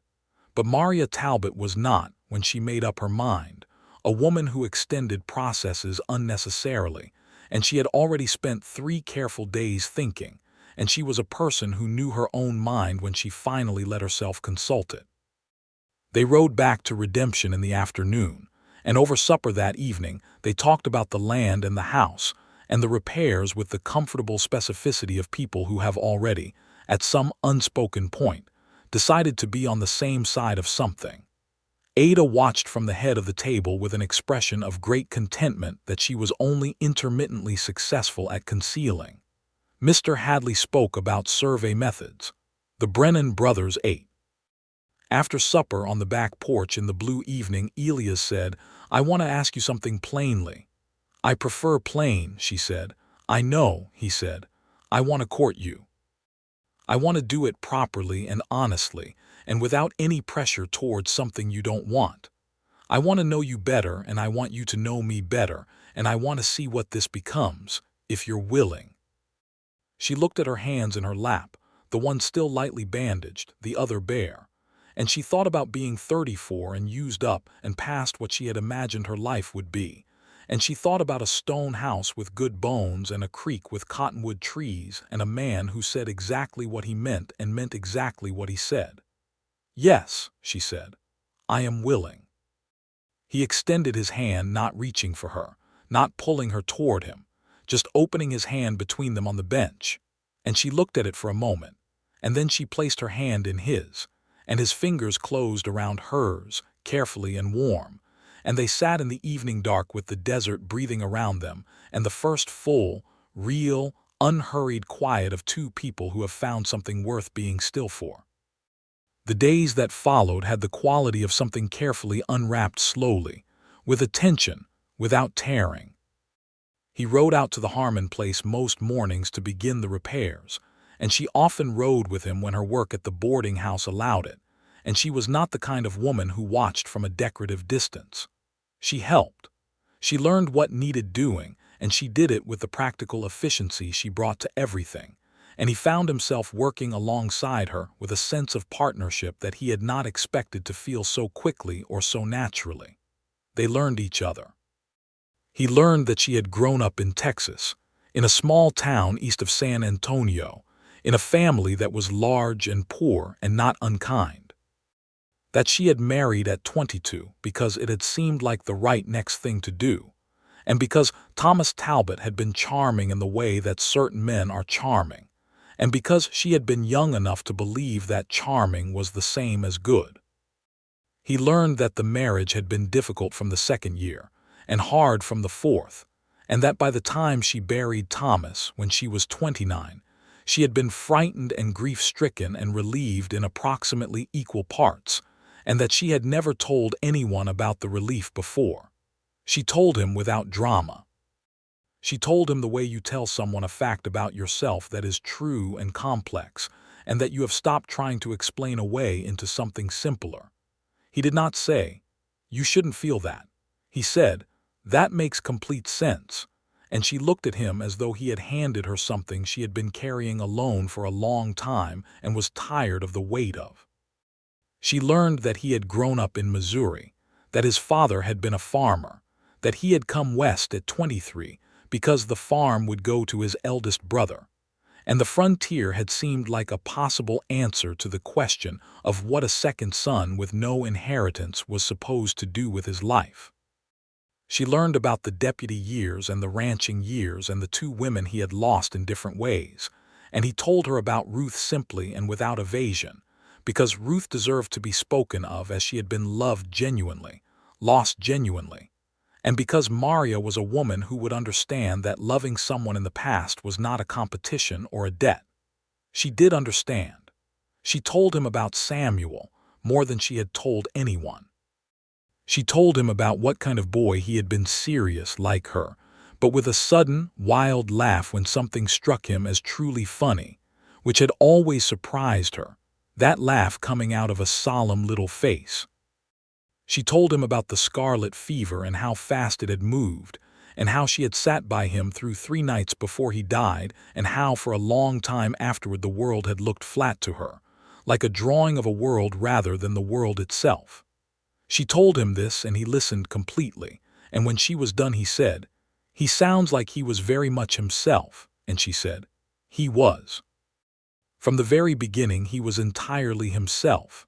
But Maria Talbot was not, when she made up her mind, a woman who extended processes unnecessarily, and she had already spent 3 careful days thinking, and she was a person who knew her own mind when she finally let herself consult it. They rode back to Redemption in the afternoon, and over supper that evening they talked about the land and the house, and the repairs with the comfortable specificity of people who have already, at some unspoken point, decided to be on the same side of something. Ada watched from the head of the table with an expression of great contentment that she was only intermittently successful at concealing. Mr. Hadley spoke about survey methods. The Brennan brothers ate. After supper on the back porch in the blue evening, Elias said, "I want to ask you something plainly." "I prefer plain," she said. "I know," he said. "I want to court you. I want to do it properly and honestly, and without any pressure towards something you don't want. I want to know you better, and I want you to know me better, and I want to see what this becomes, if you're willing." She looked at her hands in her lap, the one still lightly bandaged, the other bare, and she thought about being 34 and used up and past what she had imagined her life would be, and she thought about a stone house with good bones and a creek with cottonwood trees and a man who said exactly what he meant and meant exactly what he said. "Yes," she said, "I am willing." He extended his hand, not reaching for her, not pulling her toward him, just opening his hand between them on the bench, and she looked at it for a moment, and then she placed her hand in his, and his fingers closed around hers, carefully and warm, and they sat in the evening dark with the desert breathing around them, and the first full, real, unhurried quiet of two people who have found something worth being still for. The days that followed had the quality of something carefully unwrapped slowly, with attention, without tearing. He rode out to the Harmon place most mornings to begin the repairs, and she often rode with him when her work at the boarding house allowed it, and she was not the kind of woman who watched from a decorative distance. She helped. She learned what needed doing, and she did it with the practical efficiency she brought to everything, and he found himself working alongside her with a sense of partnership that he had not expected to feel so quickly or so naturally. They learned each other. He learned that she had grown up in Texas, in a small town east of San Antonio, in a family that was large and poor and not unkind. That she had married at 22 because it had seemed like the right next thing to do, and because Thomas Talbot had been charming in the way that certain men are charming, and because she had been young enough to believe that charming was the same as good. He learned that the marriage had been difficult from the second year, and hard from the fourth, and that by the time she buried Thomas, when she was 29, she had been frightened and grief-stricken and relieved in approximately equal parts, and that she had never told anyone about the relief before. She told him without drama. She told him the way you tell someone a fact about yourself that is true and complex, and that you have stopped trying to explain away into something simpler. He did not say, "You shouldn't feel that." He said, "That makes complete sense," and she looked at him as though he had handed her something she had been carrying alone for a long time and was tired of the weight of. She learned that he had grown up in Missouri, that his father had been a farmer, that he had come west at 23 because the farm would go to his eldest brother, and the frontier had seemed like a possible answer to the question of what a second son with no inheritance was supposed to do with his life. She learned about the deputy years and the ranching years and the two women he had lost in different ways, and he told her about Ruth simply and without evasion, because Ruth deserved to be spoken of as she had been loved genuinely, lost genuinely, and because Maria was a woman who would understand that loving someone in the past was not a competition or a debt. She did understand. She told him about Samuel more than she had told anyone. She told him about what kind of boy he had been, serious like her, but with a sudden, wild laugh when something struck him as truly funny, which had always surprised her, that laugh coming out of a solemn little face. She told him about the scarlet fever and how fast it had moved, and how she had sat by him through 3 nights before he died, and how for a long time afterward the world had looked flat to her, like a drawing of a world rather than the world itself. She told him this, and he listened completely, and when she was done he said, "He sounds like he was very much himself," and she said, "He was." From the very beginning he was entirely himself,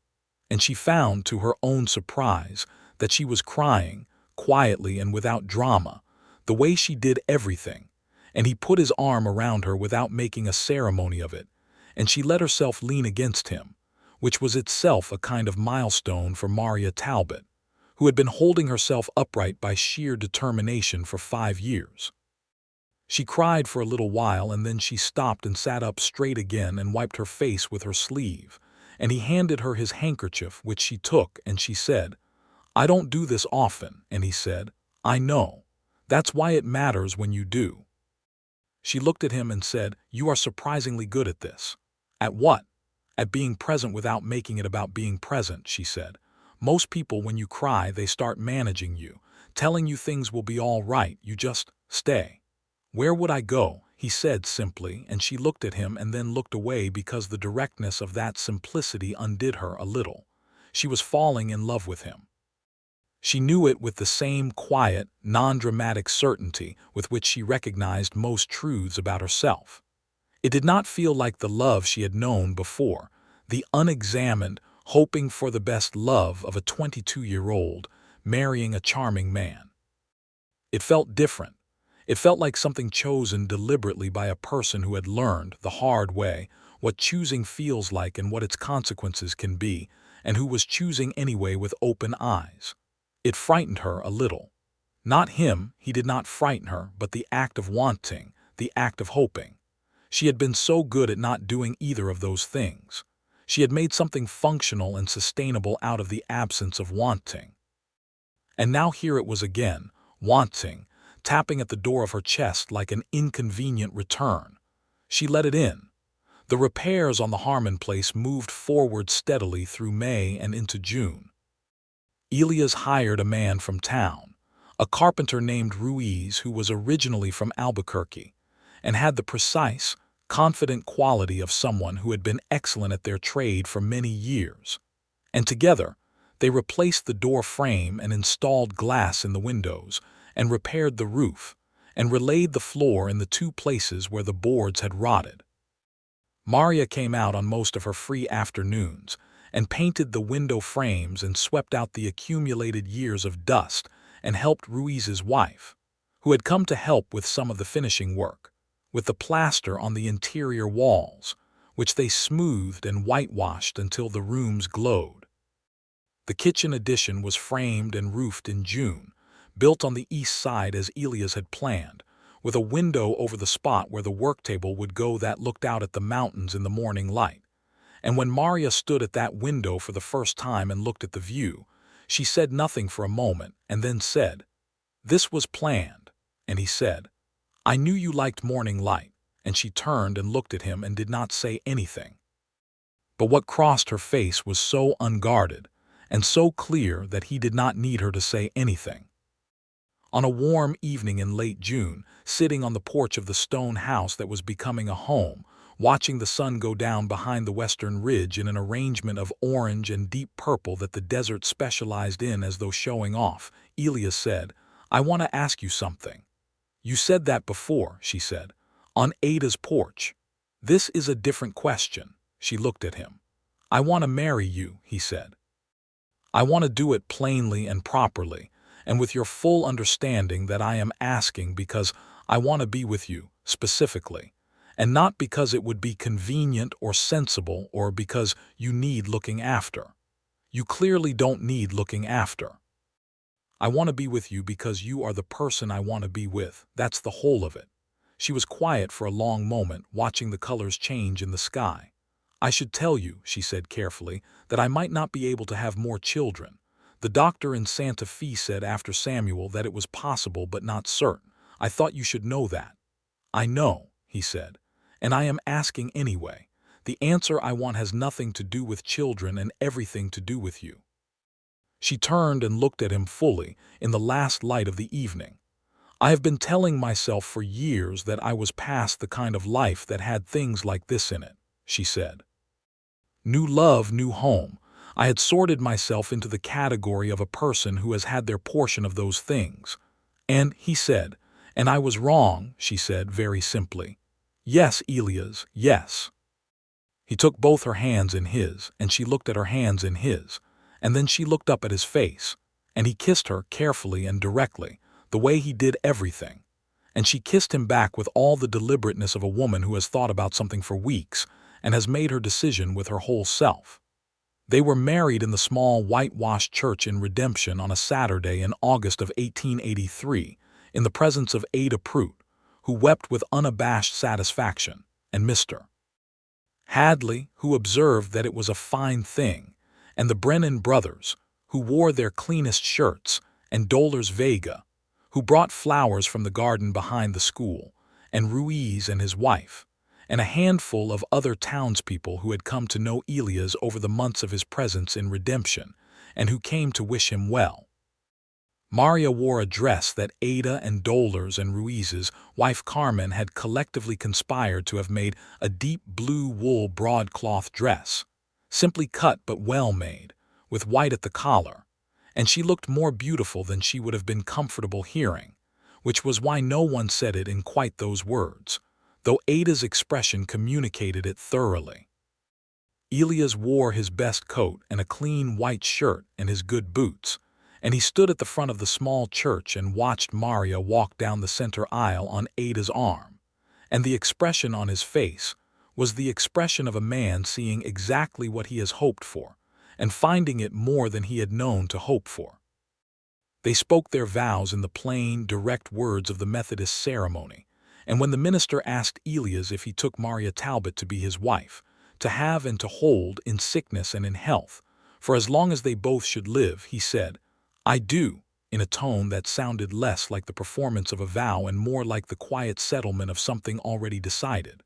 and she found, to her own surprise, that she was crying, quietly and without drama, the way she did everything, and he put his arm around her without making a ceremony of it, and she let herself lean against him, which was itself a kind of milestone for Maria Talbot, who had been holding herself upright by sheer determination for 5 years. She cried for a little while, and then she stopped and sat up straight again and wiped her face with her sleeve. And he handed her his handkerchief, which she took, and she said, "I don't do this often," and he said, "I know. That's why it matters when you do." She looked at him and said, "You are surprisingly good at this." "At what?" "At being present without making it about being present," she said. "Most people, when you cry, they start managing you, telling you things will be all right, you just stay." "Where would I go?" he said simply, and she looked at him and then looked away because the directness of that simplicity undid her a little. She was falling in love with him. She knew it with the same quiet, non-dramatic certainty with which she recognized most truths about herself. It did not feel like the love she had known before, the unexamined, hoping for the best love of a 22-year-old marrying a charming man. It felt different. It felt like something chosen deliberately by a person who had learned, the hard way, what choosing feels like and what its consequences can be, and who was choosing anyway with open eyes. It frightened her a little. Not him, he did not frighten her, but the act of wanting, the act of hoping. She had been so good at not doing either of those things. She had made something functional and sustainable out of the absence of wanting. And now here it was again, wanting, tapping at the door of her chest like an inconvenient return. She let it in. The repairs on the Harmon place moved forward steadily through May and into June. Elias hired a man from town, a carpenter named Ruiz who was originally from Albuquerque, and had the precise, confident quality of someone who had been excellent at their trade for many years. And together, they replaced the door frame and installed glass in the windows, and repaired the roof, and relaid the floor in the two places where the boards had rotted. Maria came out on most of her free afternoons, and painted the window frames and swept out the accumulated years of dust, and helped Ruiz's wife, who had come to help with some of the finishing work, with the plaster on the interior walls, which they smoothed and whitewashed until the rooms glowed. The kitchen addition was framed and roofed in June, built on the east side as Elias had planned, with a window over the spot where the work table would go that looked out at the mountains in the morning light. And when Maria stood at that window for the first time and looked at the view, she said nothing for a moment and then said, "This was planned." And he said, "I knew you liked morning light," and she turned and looked at him and did not say anything. But what crossed her face was so unguarded and so clear that he did not need her to say anything. On a warm evening in late June, sitting on the porch of the stone house that was becoming a home, watching the sun go down behind the western ridge in an arrangement of orange and deep purple that the desert specialized in as though showing off, Elias said, "I want to ask you something." "You said that before," she said, "on Ada's porch." "This is a different question." She looked at him. "I want to marry you," he said. "I want to do it plainly and properly, and with your full understanding that I am asking because I want to be with you, specifically, and not because it would be convenient or sensible or because you need looking after. You clearly don't need looking after. I want to be with you because you are the person I want to be with. That's the whole of it." She was quiet for a long moment, watching the colors change in the sky. "I should tell you," she said carefully, "that I might not be able to have more children. The doctor in Santa Fe said after Samuel that it was possible but not certain. I thought you should know that." "I know," he said, "and I am asking anyway. The answer I want has nothing to do with children and everything to do with you." She turned and looked at him fully in the last light of the evening. "I have been telling myself for years that I was past the kind of life that had things like this in it," she said. "New love, new home. I had sorted myself into the category of a person who has had their portion of those things." "And," he said, "and I was wrong," she said very simply. "Yes, Elias, yes." He took both her hands in his, and she looked at her hands in his, and then she looked up at his face, and he kissed her carefully and directly, the way he did everything. And she kissed him back with all the deliberateness of a woman who has thought about something for weeks and has made her decision with her whole self. They were married in the small whitewashed church in Redemption on a Saturday in August of 1883, in the presence of Ada Prout, who wept with unabashed satisfaction, and Mr. Hadley, who observed that it was a fine thing, and the Brennan brothers, who wore their cleanest shirts, and Dolores Vega, who brought flowers from the garden behind the school, and Ruiz and his wife, and a handful of other townspeople who had come to know Elias over the months of his presence in Redemption, and who came to wish him well. Maria wore a dress that Ada and Dolores and Ruiz's wife Carmen had collectively conspired to have made a deep blue wool broadcloth dress, simply cut but well made, with white at the collar, and she looked more beautiful than she would have been comfortable hearing, which was why no one said it in quite those words, though Ada's expression communicated it thoroughly. Elias wore his best coat and a clean white shirt and his good boots, and he stood at the front of the small church and watched Maria walk down the center aisle on Ada's arm, and the expression on his face was the expression of a man seeing exactly what he has hoped for, and finding it more than he had known to hope for. They spoke their vows in the plain, direct words of the Methodist ceremony, and when the minister asked Elias if he took Maria Talbot to be his wife, to have and to hold in sickness and in health, for as long as they both should live, he said, "I do," in a tone that sounded less like the performance of a vow and more like the quiet settlement of something already decided.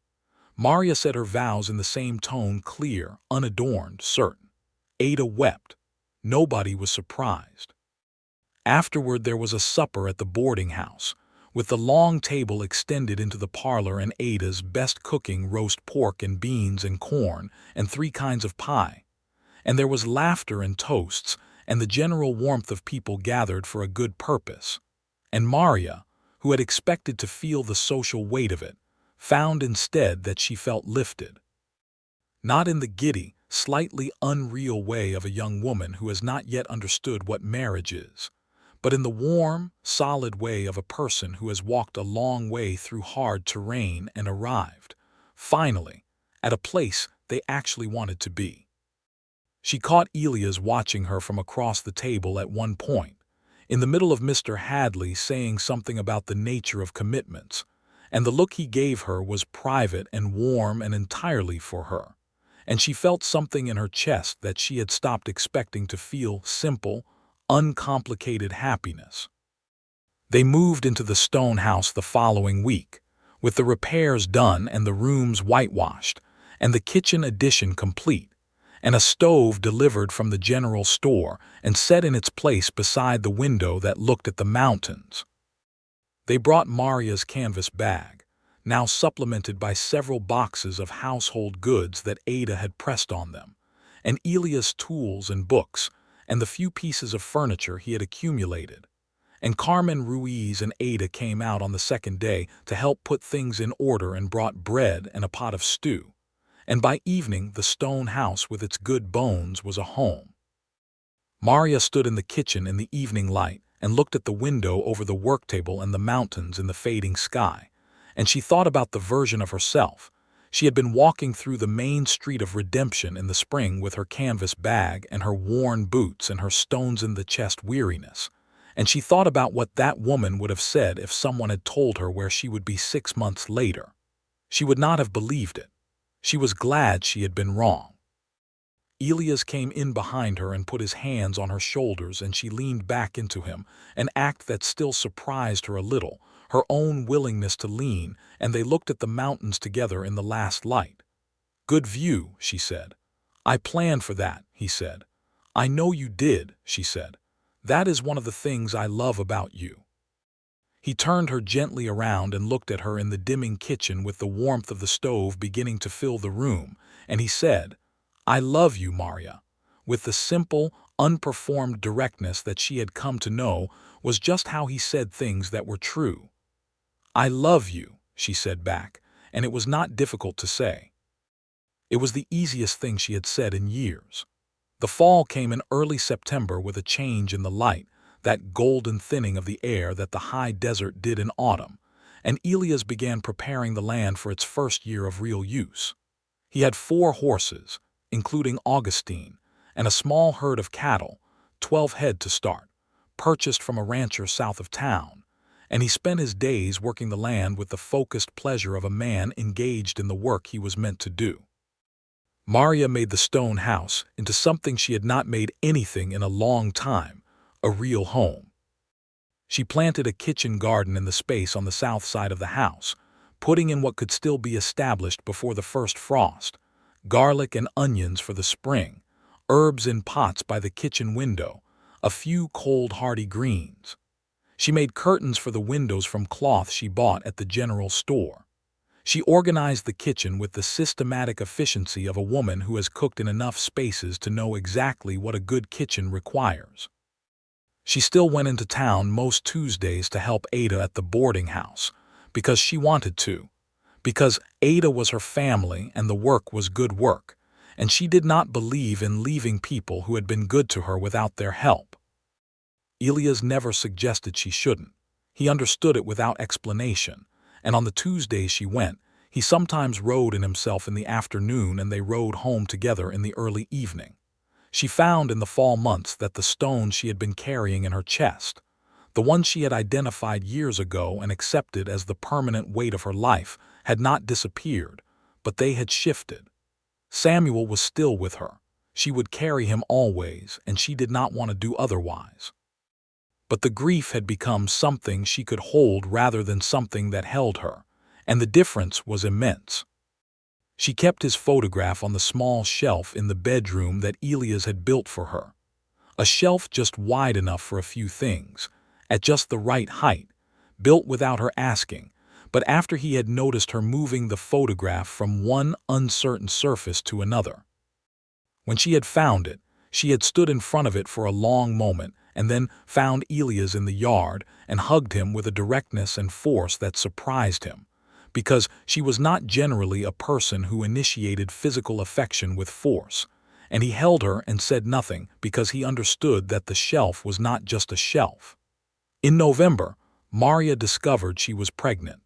Maria said her vows in the same tone, clear, unadorned, certain. Ada wept. Nobody was surprised. Afterward there was a supper at the boarding house, with the long table extended into the parlor and Ada's best cooking roast pork and beans and corn and 3 kinds of pie. And there was laughter and toasts, and the general warmth of people gathered for a good purpose. And Maria, who had expected to feel the social weight of it, found instead that she felt lifted. Not in the giddy, slightly unreal way of a young woman who has not yet understood what marriage is, but in the warm, solid way of a person who has walked a long way through hard terrain and arrived, finally, at a place they actually wanted to be. She caught Elias watching her from across the table at one point, in the middle of Mr. Hadley saying something about the nature of commitments, and the look he gave her was private and warm and entirely for her, and she felt something in her chest that she had stopped expecting to feel: simple, uncomplicated happiness. They moved into the stone house the following week, with the repairs done and the rooms whitewashed, and the kitchen addition complete, and a stove delivered from the general store and set in its place beside the window that looked at the mountains. They brought Maria's canvas bag, now supplemented by several boxes of household goods that Ada had pressed on them, and Elias' tools and books, and the few pieces of furniture he had accumulated. And Carmen, Ruiz, and Ada came out on the second day to help put things in order and brought bread and a pot of stew. And by evening the stone house with its good bones was a home. Maria stood in the kitchen in the evening light and looked at the window over the work table and the mountains in the fading sky, and she thought about the version of herself. She had been walking through the main street of Redemption in the spring with her canvas bag and her worn boots and her stones-in-the-chest weariness, and she thought about what that woman would have said if someone had told her where she would be 6 months later. She would not have believed it. She was glad she had been wrong. Elias came in behind her and put his hands on her shoulders, and she leaned back into him, an act that still surprised her a little, her own willingness to lean, and they looked at the mountains together in the last light. "Good view," she said. "I planned for that," he said. "I know you did," she said. "That is one of the things I love about you." He turned her gently around and looked at her in the dimming kitchen with the warmth of the stove beginning to fill the room, and he said, "I love you, Maria," with the simple, unperformed directness that she had come to know was just how he said things that were true. "I love you," she said back, and it was not difficult to say. It was the easiest thing she had said in years. The fall came in early September with a change in the light, that golden thinning of the air that the high desert did in autumn, and Elias began preparing the land for its first year of real use. He had 4 horses, including Augustine, and a small herd of cattle, 12 head to start, purchased from a rancher south of town, and he spent his days working the land with the focused pleasure of a man engaged in the work he was meant to do. Maria made the stone house into something she had not made anything in a long time, a real home. She planted a kitchen garden in the space on the south side of the house, putting in what could still be established before the first frost: garlic and onions for the spring, herbs in pots by the kitchen window, a few cold hardy greens. She made curtains for the windows from cloth she bought at the general store. She organized the kitchen with the systematic efficiency of a woman who has cooked in enough spaces to know exactly what a good kitchen requires. She still went into town most Tuesdays to help Ada at the boarding house, because she wanted to, because Ada was her family and the work was good work, and she did not believe in leaving people who had been good to her without their help. Elias never suggested she shouldn't. He understood it without explanation, and on the Tuesdays she went, he sometimes rode in himself in the afternoon and they rode home together in the early evening. She found in the fall months that the stones she had been carrying in her chest, the ones she had identified years ago and accepted as the permanent weight of her life, had not disappeared, but they had shifted. Samuel was still with her. She would carry him always, and she did not want to do otherwise. But the grief had become something she could hold rather than something that held her, and the difference was immense. She kept his photograph on the small shelf in the bedroom that Elias had built for her. A shelf just wide enough for a few things, at just the right height, built without her asking, but after he had noticed her moving the photograph from one uncertain surface to another. When she had found it, she had stood in front of it for a long moment and then found Elias in the yard and hugged him with a directness and force that surprised him, because she was not generally a person who initiated physical affection with force, and he held her and said nothing because he understood that the shelf was not just a shelf. In November, Maria discovered she was pregnant.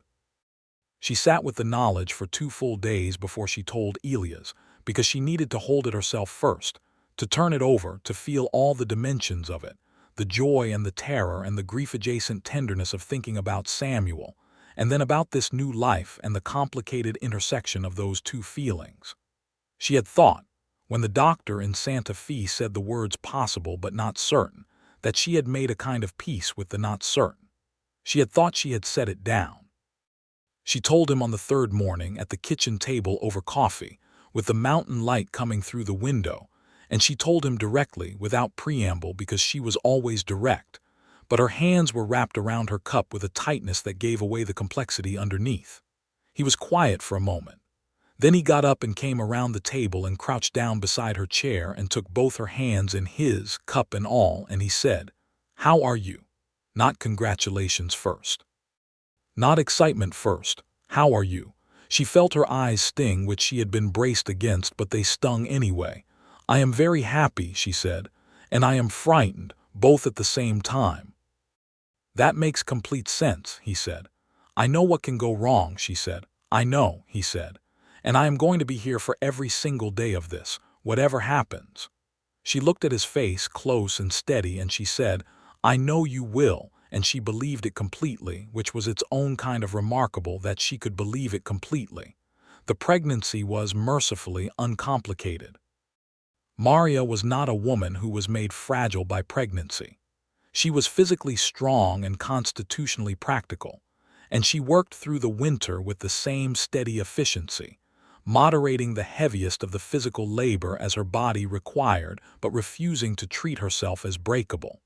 She sat with the knowledge for 2 full days before she told Elias, because she needed to hold it herself first, to turn it over, to feel all the dimensions of it, the joy and the terror and the grief-adjacent tenderness of thinking about Samuel, and then about this new life and the complicated intersection of those two feelings. She had thought, when the doctor in Santa Fe said the words possible but not certain, that she had made a kind of peace with the not certain. She had thought she had set it down. She told him on the 3rd morning at the kitchen table over coffee, with the mountain light coming through the window, and she told him directly, without preamble, because she was always direct, but her hands were wrapped around her cup with a tightness that gave away the complexity underneath. He was quiet for a moment. Then he got up and came around the table and crouched down beside her chair and took both her hands in his, cup and all, and he said, "How are you?" Not congratulations first. Not excitement first. How are you? She felt her eyes sting, which she had been braced against, but they stung anyway. "I am very happy," she said, "and I am frightened, both at the same time." "That makes complete sense," he said. "I know what can go wrong," she said. "I know," he said, "and I am going to be here for every single day of this, whatever happens." She looked at his face, close and steady, and she said, "I know you will," and she believed it completely, which was its own kind of remarkable that she could believe it completely. The pregnancy was mercifully uncomplicated. Maria was not a woman who was made fragile by pregnancy. She was physically strong and constitutionally practical, and she worked through the winter with the same steady efficiency, moderating the heaviest of the physical labor as her body required, but refusing to treat herself as breakable.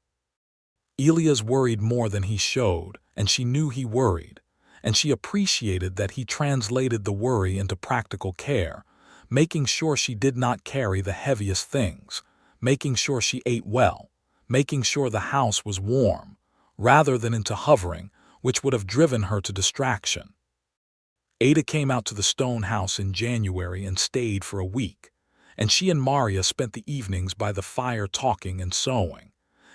Elias worried more than he showed, and she knew he worried, and she appreciated that he translated the worry into practical care, making sure she did not carry the heaviest things, making sure she ate well, making sure the house was warm, rather than into hovering, which would have driven her to distraction. Ada came out to the stone house in January and stayed for a week, and she and Maria spent the evenings by the fire talking and sewing.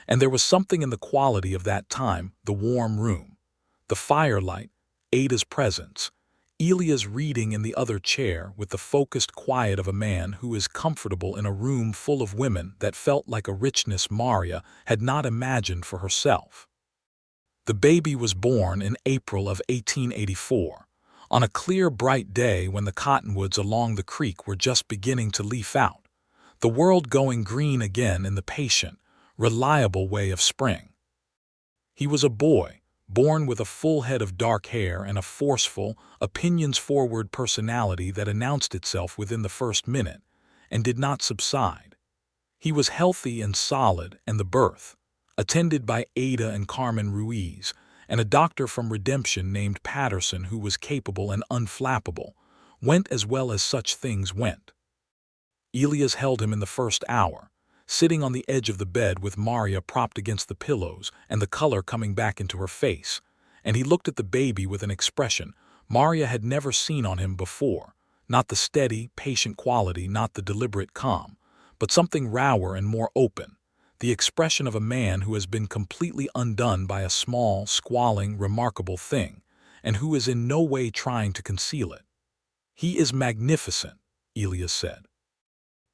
And there was something in the quality of that time, the warm room, the firelight, Ada's presence, Elias reading in the other chair with the focused quiet of a man who is comfortable in a room full of women, that felt like a richness Maria had not imagined for herself. The baby was born in April of 1884, on a clear, bright day when the cottonwoods along the creek were just beginning to leaf out, the world going green again in the patient, reliable way of spring. He was a boy, born with a full head of dark hair and a forceful, opinions-forward personality that announced itself within the first minute and did not subside. He was healthy and solid, and the birth, attended by Ada and Carmen Ruiz, and a doctor from Redemption named Patterson who was capable and unflappable, went as well as such things went. Elias held him in the first hour, sitting on the edge of the bed with Maria propped against the pillows and the color coming back into her face, and he looked at the baby with an expression Maria had never seen on him before, not the steady, patient quality, not the deliberate calm, but something rawer and more open, the expression of a man who has been completely undone by a small, squalling, remarkable thing, and who is in no way trying to conceal it. "He is magnificent," Elias said.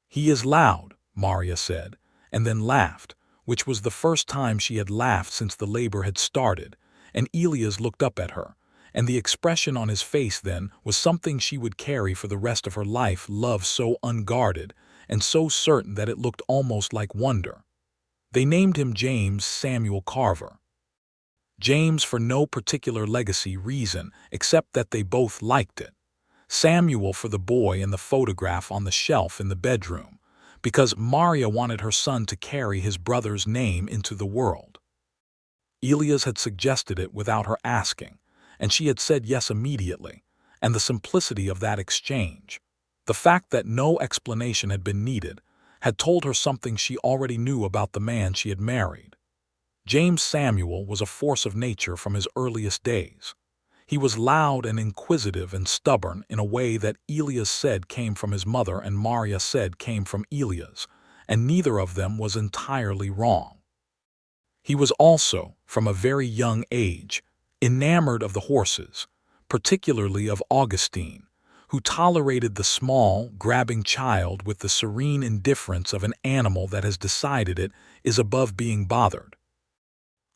"He is loud," Maria said, and then laughed, which was the first time she had laughed since the labor had started, and Elias looked up at her, and the expression on his face then was something she would carry for the rest of her life, love so unguarded and so certain that it looked almost like wonder. They named him James Samuel Carver. James for no particular legacy reason except that they both liked it. Samuel for the boy in the photograph on the shelf in the bedroom, because Maria wanted her son to carry his brother's name into the world. Elias had suggested it without her asking, and she had said yes immediately, and the simplicity of that exchange, the fact that no explanation had been needed, had told her something she already knew about the man she had married. James Samuel was a force of nature from his earliest days. He was loud and inquisitive and stubborn in a way that Elias said came from his mother and Maria said came from Elias, and neither of them was entirely wrong. He was also, from a very young age, enamored of the horses, particularly of Augustine, who tolerated the small, grabbing child with the serene indifference of an animal that has decided it is above being bothered.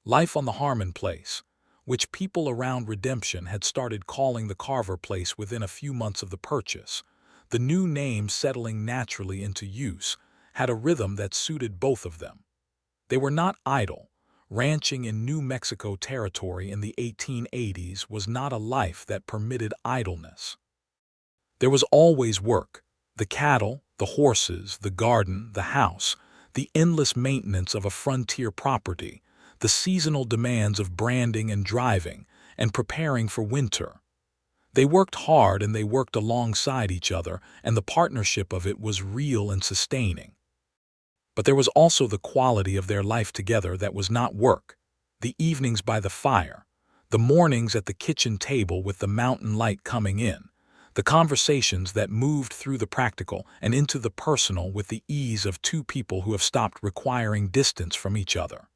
Life on the Harmon place, which people around Redemption had started calling the Carver place within a few months of the purchase, the new name settling naturally into use, had a rhythm that suited both of them. They were not idle. Ranching in New Mexico territory in the 1880s was not a life that permitted idleness. There was always work: the cattle, the horses, the garden, the house, the endless maintenance of a frontier property, the seasonal demands of branding and driving, and preparing for winter. They worked hard and they worked alongside each other, and the partnership of it was real and sustaining. But there was also the quality of their life together that was not work: the evenings by the fire, the mornings at the kitchen table with the mountain light coming in, the conversations that moved through the practical and into the personal with the ease of two people who have stopped requiring distance from each other.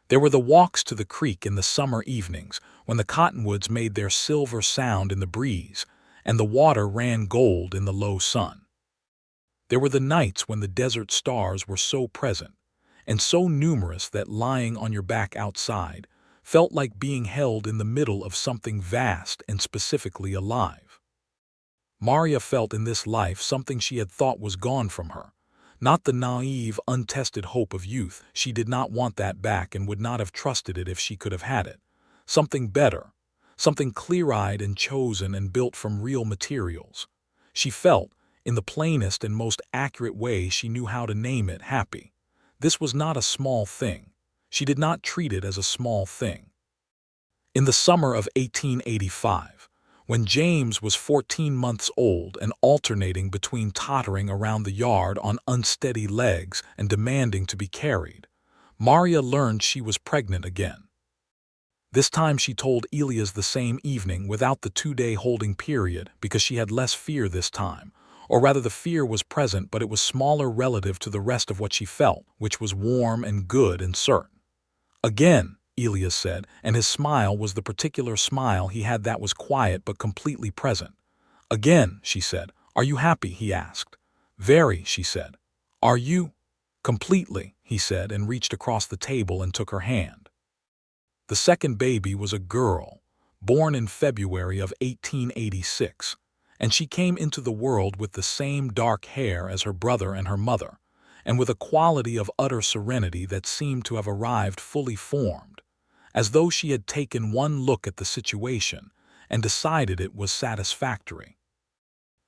There were the walks to the creek in the summer evenings when the cottonwoods made their silver sound in the breeze and the water ran gold in the low sun. There were the nights when the desert stars were so present and so numerous that lying on your back outside felt like being held in the middle of something vast and specifically alive. Maria felt in this life something she had thought was gone from her. Not the naive, untested hope of youth. She did not want that back and would not have trusted it if she could have had it. Something better, something clear-eyed and chosen and built from real materials. She felt, in the plainest and most accurate way she knew how to name it, happy. This was not a small thing. She did not treat it as a small thing. In the summer of 1885, when James was 14 months old and alternating between tottering around the yard on unsteady legs and demanding to be carried, Maria learned she was pregnant again. This time she told Elias the same evening without the 2-day holding period because she had less fear this time, or rather the fear was present but it was smaller relative to the rest of what she felt, which was warm and good and certain. "Again," Elias said, and his smile was the particular smile he had that was quiet but completely present. "Again," she said. "Are you happy?" he asked. "Very," she said. "Are you?" "Completely," he said, and reached across the table and took her hand. The second baby was a girl, born in February of 1886, and she came into the world with the same dark hair as her brother and her mother, and with a quality of utter serenity that seemed to have arrived fully formed, as though she had taken one look at the situation and decided it was satisfactory.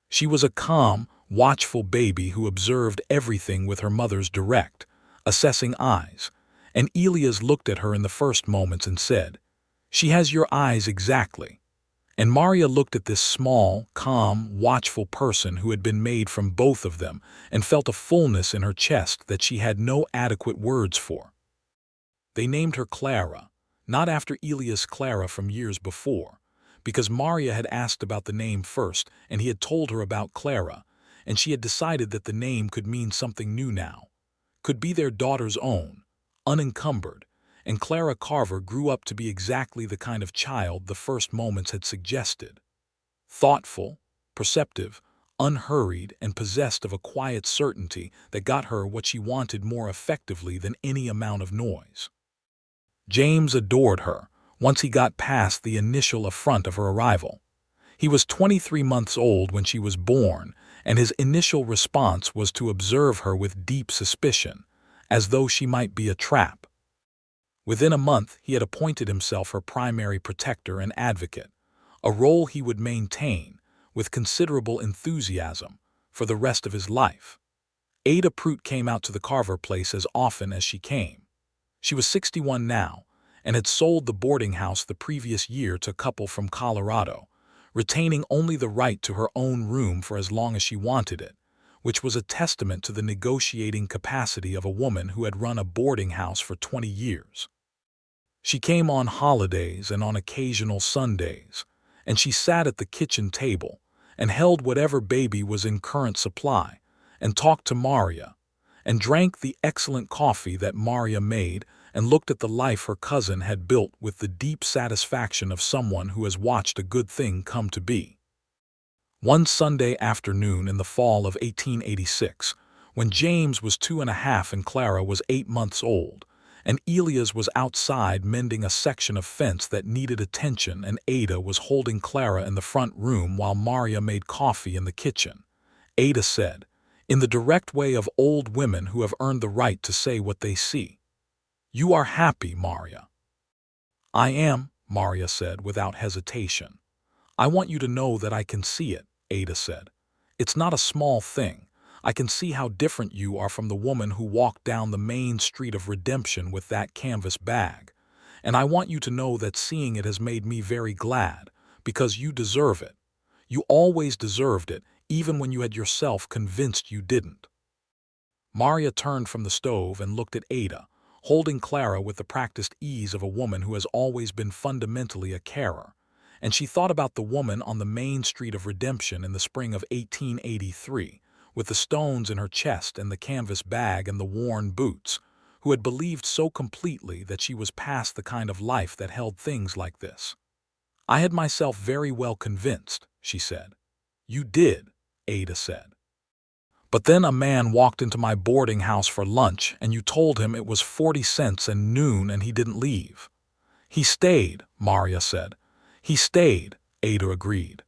She was a calm, watchful baby who observed everything with her mother's direct, assessing eyes, and Elias looked at her in the first moments and said, "She has your eyes exactly." And Maria looked at this small, calm, watchful person who had been made from both of them and felt a fullness in her chest that she had no adequate words for. They named her Clara, not after Elias' Clara from years before, because Maria had asked about the name first and he had told her about Clara, and she had decided that the name could mean something new now, could be their daughter's own, unencumbered, and Clara Carver grew up to be exactly the kind of child the first moments had suggested. Thoughtful, perceptive, unhurried, and possessed of a quiet certainty that got her what she wanted more effectively than any amount of noise. James adored her once he got past the initial affront of her arrival. He was 23 months old when she was born, and his initial response was to observe her with deep suspicion, as though she might be a trap. Within a month, he had appointed himself her primary protector and advocate, a role he would maintain, with considerable enthusiasm, for the rest of his life. Ada Prout came out to the Carver place as often as she came. She was 61 now, and had sold the boarding house the previous year to a couple from Colorado, retaining only the right to her own room for as long as she wanted it, which was a testament to the negotiating capacity of a woman who had run a boarding house for 20 years. She came on holidays and on occasional Sundays, and she sat at the kitchen table and held whatever baby was in current supply and talked to Maria and drank the excellent coffee that Maria made and looked at the life her cousin had built with the deep satisfaction of someone who has watched a good thing come to be. One Sunday afternoon in the fall of 1886, when James was 2.5 and Clara was 8 months old, and Elias was outside mending a section of fence that needed attention and Ada was holding Clara in the front room while Maria made coffee in the kitchen, Ada said, in the direct way of old women who have earned the right to say what they see, "You are happy, Maria." "I am," Maria said without hesitation. "I want you to know that I can see it," Ada said. "It's not a small thing. I can see how different you are from the woman who walked down the main street of Redemption with that canvas bag. And I want you to know that seeing it has made me very glad, because you deserve it. You always deserved it, even when you had yourself convinced you didn't." Maria turned from the stove and looked at Ada, holding Clara with the practiced ease of a woman who has always been fundamentally a carer, and she thought about the woman on the main street of Redemption in the spring of 1883, with the stones in her chest and the canvas bag and the worn boots, who had believed so completely that she was past the kind of life that held things like this. "I had myself very well convinced," she said. "You did," Ada said. "But then a man walked into my boarding house for lunch and you told him it was 40 cents and noon and he didn't leave." "He stayed," Maria said. "He stayed," Ada agreed.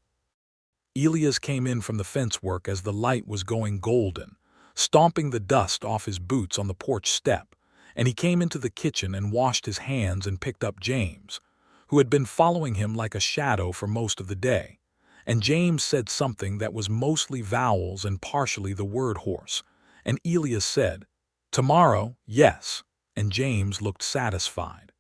Elias came in from the fence work as the light was going golden, stomping the dust off his boots on the porch step, and he came into the kitchen and washed his hands and picked up James, who had been following him like a shadow for most of the day. And James said something that was mostly vowels and partially the word horse, and Elias said, "Tomorrow, yes," and James looked satisfied.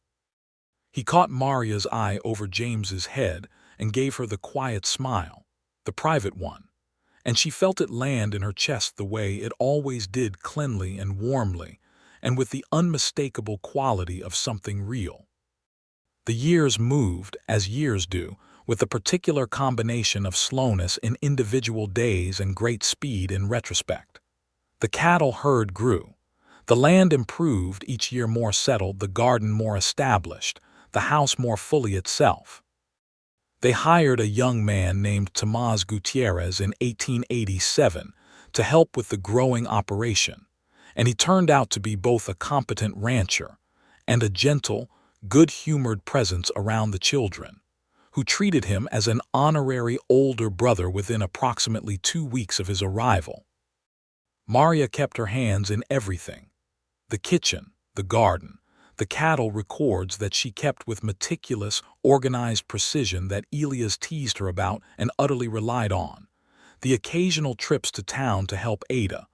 He caught Maria's eye over James's head and gave her the quiet smile, the private one, and she felt it land in her chest the way it always did, cleanly and warmly, and with the unmistakable quality of something real. The years moved, as years do, with a particular combination of slowness in individual days and great speed in retrospect. The cattle herd grew. The land improved, each year more settled, the garden more established, the house more fully itself. They hired a young man named Tomás Gutierrez in 1887 to help with the growing operation, and he turned out to be both a competent rancher and a gentle, good-humored presence around the children, who treated him as an honorary older brother within approximately 2 weeks of his arrival. Maria kept her hands in everything. The kitchen, the garden, the cattle records that she kept with meticulous, organized precision that Elias teased her about and utterly relied on. The occasional trips to town to help Ada,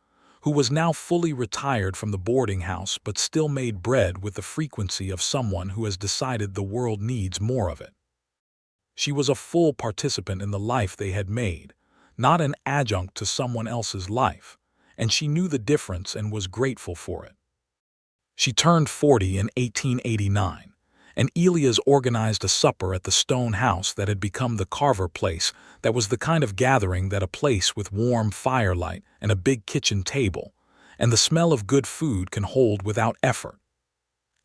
who was now fully retired from the boarding house but still made bread with the frequency of someone who has decided the world needs more of it. She was a full participant in the life they had made, not an adjunct to someone else's life, and she knew the difference and was grateful for it. She turned 40 in 1889, and Elias organized a supper at the stone house that had become the Carver place, that was the kind of gathering that a place with warm firelight and a big kitchen table, and the smell of good food can hold without effort.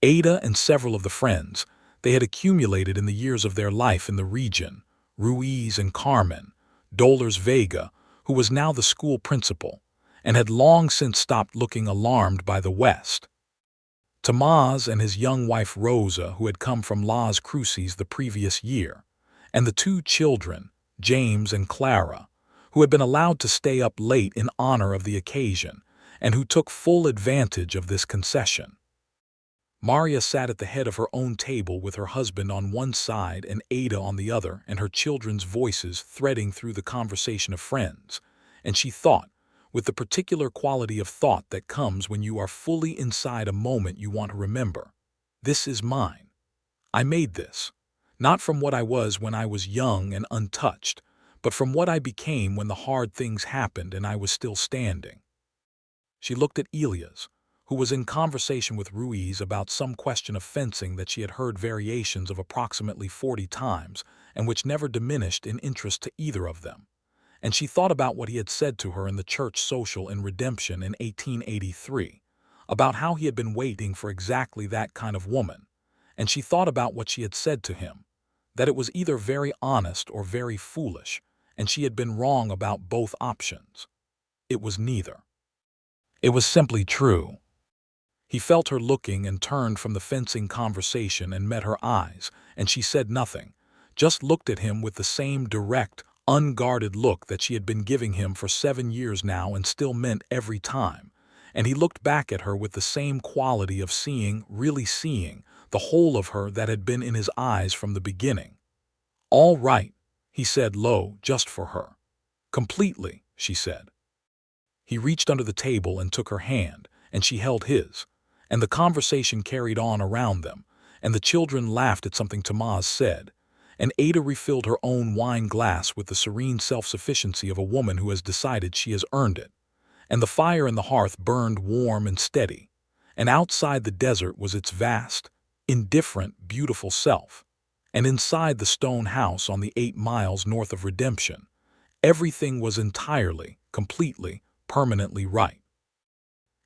Ada and several of the friends they had accumulated in the years of their life in the region, Ruiz and Carmen, Dolores Vega, who was now the school principal, and had long since stopped looking alarmed by the West. Tomás and his young wife Rosa, who had come from Las Cruces the previous year, and the 2 children, James and Clara, who had been allowed to stay up late in honor of the occasion, and who took full advantage of this concession. Maria sat at the head of her own table with her husband on one side and Ada on the other, and her children's voices threading through the conversation of friends, and she thought, with the particular quality of thought that comes when you are fully inside a moment you want to remember. This is mine. I made this, not from what I was when I was young and untouched, but from what I became when the hard things happened and I was still standing. She looked at Elias, who was in conversation with Ruiz about some question of fencing that she had heard variations of approximately 40 times and which never diminished in interest to either of them. And she thought about what he had said to her in the church social in Redemption in 1883, about how he had been waiting for exactly that kind of woman, and she thought about what she had said to him, that it was either very honest or very foolish, and she had been wrong about both options. It was neither. It was simply true. He felt her looking and turned from the fencing conversation and met her eyes, and she said nothing, just looked at him with the same direct, unguarded look that she had been giving him for 7 years now and still meant every time, and he looked back at her with the same quality of seeing, really seeing, the whole of her that had been in his eyes from the beginning. "All right," he said low, just for her. "Completely," she said. He reached under the table and took her hand, and she held his, and the conversation carried on around them, and the children laughed at something Tomás said, and Ada refilled her own wine glass with the serene self-sufficiency of a woman who has decided she has earned it, and the fire in the hearth burned warm and steady, and outside the desert was its vast, indifferent, beautiful self, and inside the stone house on the 8 miles north of Redemption, everything was entirely, completely, permanently right.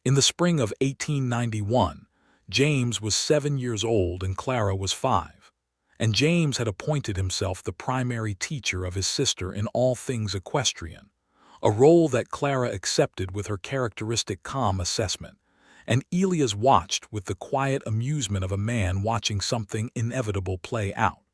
In the spring of 1891, James was 7 years old and Clara was 5. And James had appointed himself the primary teacher of his sister in all things equestrian, a role that Clara accepted with her characteristic calm assessment, and Elias watched with the quiet amusement of a man watching something inevitable play out.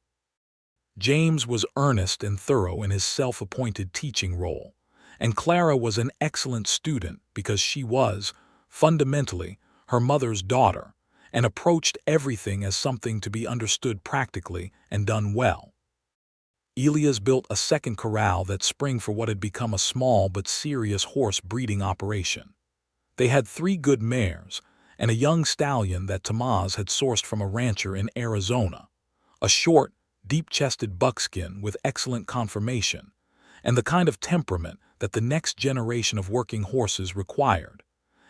James was earnest and thorough in his self-appointed teaching role, and Clara was an excellent student because she was, fundamentally, her mother's daughter, and approached everything as something to be understood practically and done well. Elias built a second corral that spring for what had become a small but serious horse breeding operation. They had 3 good mares and a young stallion that Tomás had sourced from a rancher in Arizona, a short, deep-chested buckskin with excellent conformation, and the kind of temperament that the next generation of working horses required.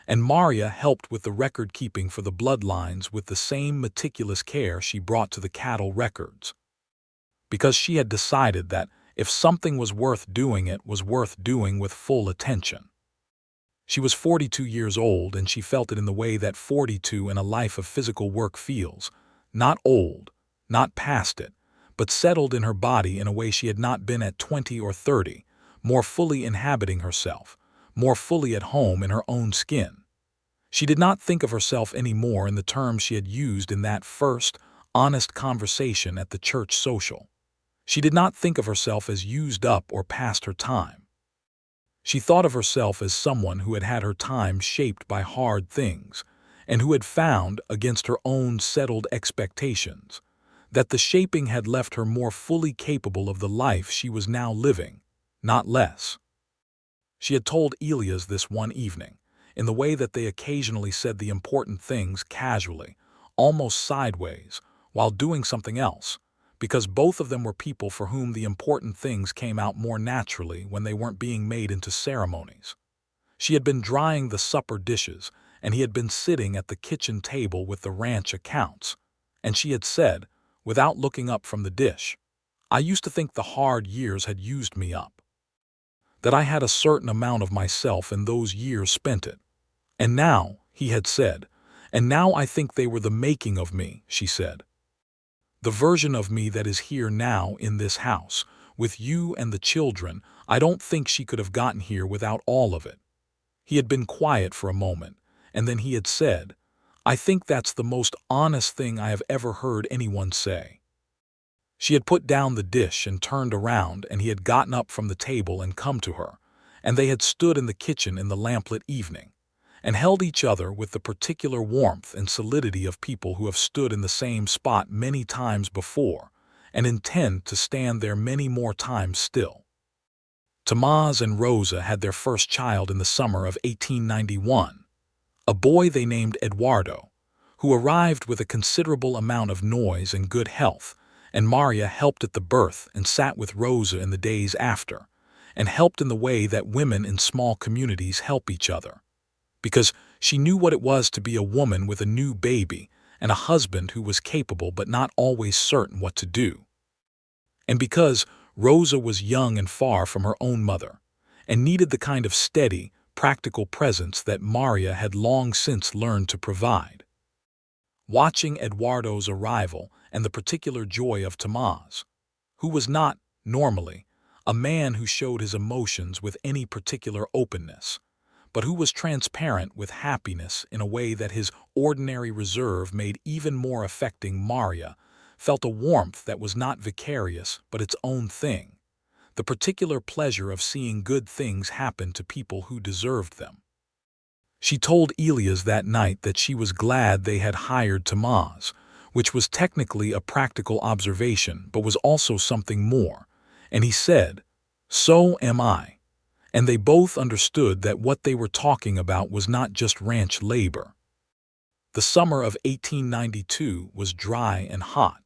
And Maria helped with the record-keeping for the bloodlines with the same meticulous care she brought to the cattle records. Because she had decided that if something was worth doing, it was worth doing with full attention. She was 42 years old, and she felt it in the way that 42 in a life of physical work feels, not old, not past it, but settled in her body in a way she had not been at 20 or 30, more fully inhabiting herself, more fully at home in her own skin. She did not think of herself any more in the terms she had used in that first, honest conversation at the church social. She did not think of herself as used up or past her time. She thought of herself as someone who had had her time shaped by hard things, and who had found, against her own settled expectations, that the shaping had left her more fully capable of the life she was now living, not less. She had told Elias this one evening, in the way that they occasionally said the important things casually, almost sideways, while doing something else, because both of them were people for whom the important things came out more naturally when they weren't being made into ceremonies. She had been drying the supper dishes, and he had been sitting at the kitchen table with the ranch accounts, and she had said, without looking up from the dish, "I used to think the hard years had used me up. That I had a certain amount of myself in those years spent it. And now," he had said, "and now I think they were the making of me," she said. "The version of me that is here now in this house, with you and the children. I don't think she could have gotten here without all of it." He had been quiet for a moment, and then he had said, "I think that's the most honest thing I have ever heard anyone say." She had put down the dish and turned around, and he had gotten up from the table and come to her, and they had stood in the kitchen in the lamplit evening, and held each other with the particular warmth and solidity of people who have stood in the same spot many times before, and intend to stand there many more times still. Tomás and Rosa had their first child in the summer of 1891, a boy they named Eduardo, who arrived with a considerable amount of noise and good health, and Maria helped at the birth and sat with Rosa in the days after, and helped in the way that women in small communities help each other, because she knew what it was to be a woman with a new baby and a husband who was capable but not always certain what to do. And because Rosa was young and far from her own mother, and needed the kind of steady, practical presence that Maria had long since learned to provide. Watching Eduardo's arrival and the particular joy of Tomás, who was not, normally, a man who showed his emotions with any particular openness, but who was transparent with happiness in a way that his ordinary reserve made even more affecting, Maria felt a warmth that was not vicarious but its own thing, the particular pleasure of seeing good things happen to people who deserved them. She told Elias that night that she was glad they had hired Tomás, which was technically a practical observation but was also something more, and he said, "So am I." And they both understood that what they were talking about was not just ranch labor. The summer of 1892 was dry and hot,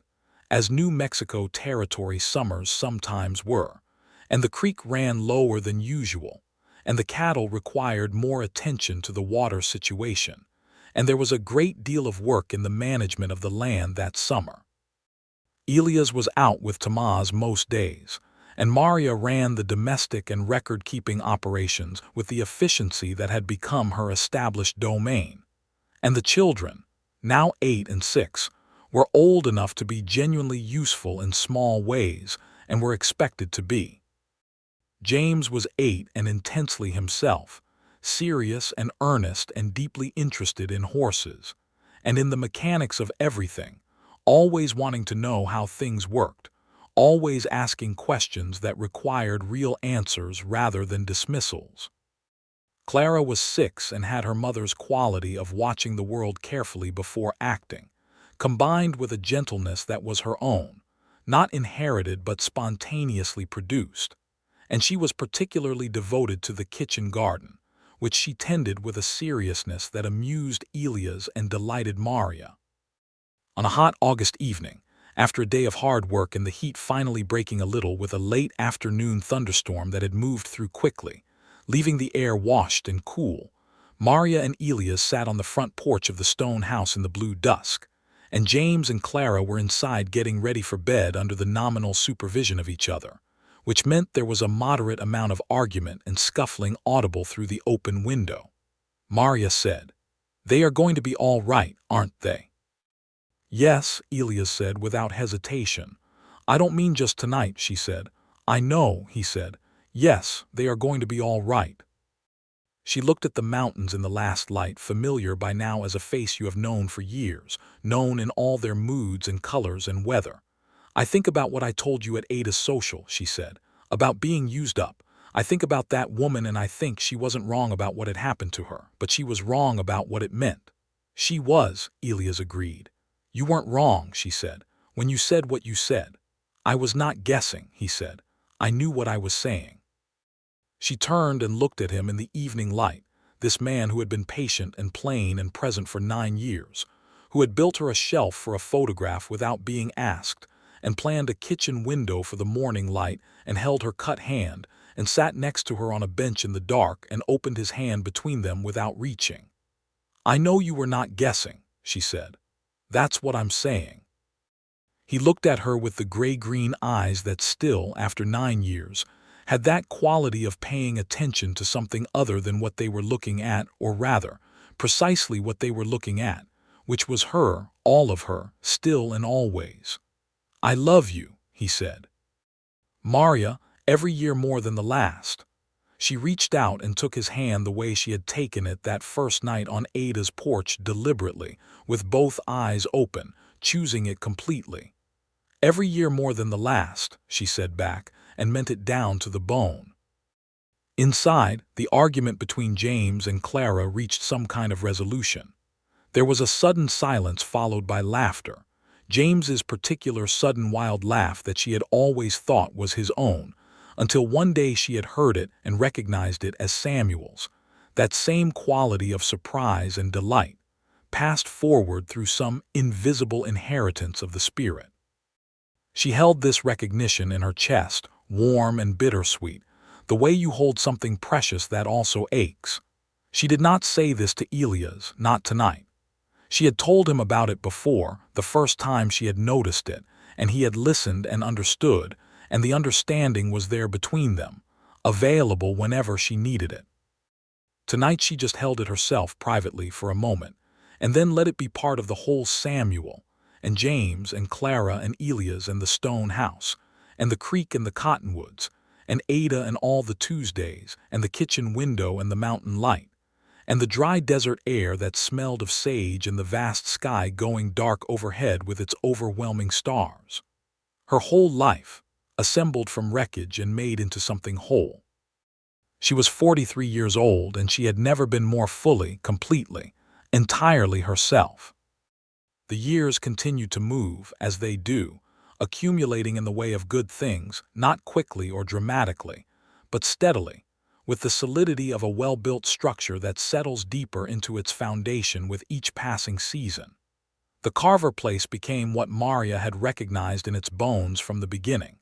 as New Mexico Territory summers sometimes were, and the creek ran lower than usual, and the cattle required more attention to the water situation, and there was a great deal of work in the management of the land that summer. Elias was out with Tomás most days, and Maria ran the domestic and record-keeping operations with the efficiency that had become her established domain. And the children, now 8 and 6, were old enough to be genuinely useful in small ways and were expected to be. James was 8 and intensely himself, serious and earnest and deeply interested in horses, and in the mechanics of everything, always wanting to know how things worked, always asking questions that required real answers rather than dismissals. Clara was 6 and had her mother's quality of watching the world carefully before acting, combined with a gentleness that was her own, not inherited but spontaneously produced, and she was particularly devoted to the kitchen garden, which she tended with a seriousness that amused Elias and delighted Maria. On a hot August evening, after a day of hard work and the heat finally breaking a little with a late afternoon thunderstorm that had moved through quickly, leaving the air washed and cool, Maria and Elias sat on the front porch of the stone house in the blue dusk, and James and Clara were inside getting ready for bed under the nominal supervision of each other, which meant there was a moderate amount of argument and scuffling audible through the open window. Maria said, "They are going to be all right, aren't they?" "Yes," Elias said without hesitation. "I don't mean just tonight," she said. "I know," he said. "Yes, they are going to be all right." She looked at the mountains in the last light, familiar by now as a face you have known for years, known in all their moods and colors and weather. "I think about what I told you at Ada's social," she said, "about being used up. I think about that woman and I think she wasn't wrong about what had happened to her, but she was wrong about what it meant." "She was," Elias agreed. "You weren't wrong," she said, "when you said what you said." "I was not guessing," he said. "I knew what I was saying." She turned and looked at him in the evening light, this man who had been patient and plain and present for 9 years, who had built her a shelf for a photograph without being asked, and planned a kitchen window for the morning light, and held her cut hand, and sat next to her on a bench in the dark and opened his hand between them without reaching. "I know you were not guessing," she said. "That's what I'm saying." He looked at her with the gray-green eyes that still, after 9 years, had that quality of paying attention to something other than what they were looking at, or rather, precisely what they were looking at, which was her, all of her, still and always. "I love you," he said. "Marya, every year more than the last." She reached out and took his hand the way she had taken it that first night on Ada's porch, deliberately, with both eyes open, choosing it completely. "Every year more than the last," she said back, and meant it down to the bone. Inside, the argument between James and Clara reached some kind of resolution. There was a sudden silence followed by laughter. James's particular sudden wild laugh that she had always thought was his own, until one day she had heard it and recognized it as Samuel's. That same quality of surprise and delight, passed forward through some invisible inheritance of the spirit. She held this recognition in her chest, warm and bittersweet, the way you hold something precious that also aches. She did not say this to Elias, not tonight. She had told him about it before, the first time she had noticed it, and he had listened and understood, and the understanding was there between them, available whenever she needed it. Tonight she just held it herself privately for a moment, and then let it be part of the whole Samuel, and James and Clara and Elias and the stone house, and the creek and the cottonwoods, and Ada and all the Tuesdays, and the kitchen window and the mountain light, and the dry desert air that smelled of sage and the vast sky going dark overhead with its overwhelming stars. Her whole life, assembled from wreckage and made into something whole. She was 43 years old, and she had never been more fully, completely, entirely herself. The years continued to move, as they do, accumulating in the way of good things, not quickly or dramatically, but steadily, with the solidity of a well-built structure that settles deeper into its foundation with each passing season. The Carver place became what Marya had recognized in its bones from the beginning: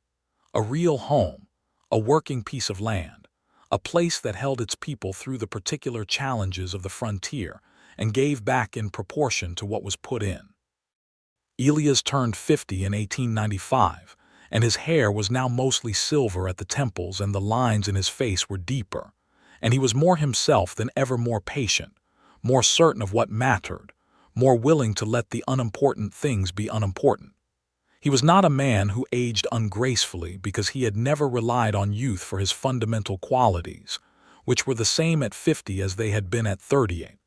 a real home, a working piece of land, a place that held its people through the particular challenges of the frontier and gave back in proportion to what was put in. Elias turned 50 in 1895, and his hair was now mostly silver at the temples and the lines in his face were deeper, and he was more himself than ever, more patient, more certain of what mattered, more willing to let the unimportant things be unimportant. He was not a man who aged ungracefully because he had never relied on youth for his fundamental qualities, which were the same at 50 as they had been at 38.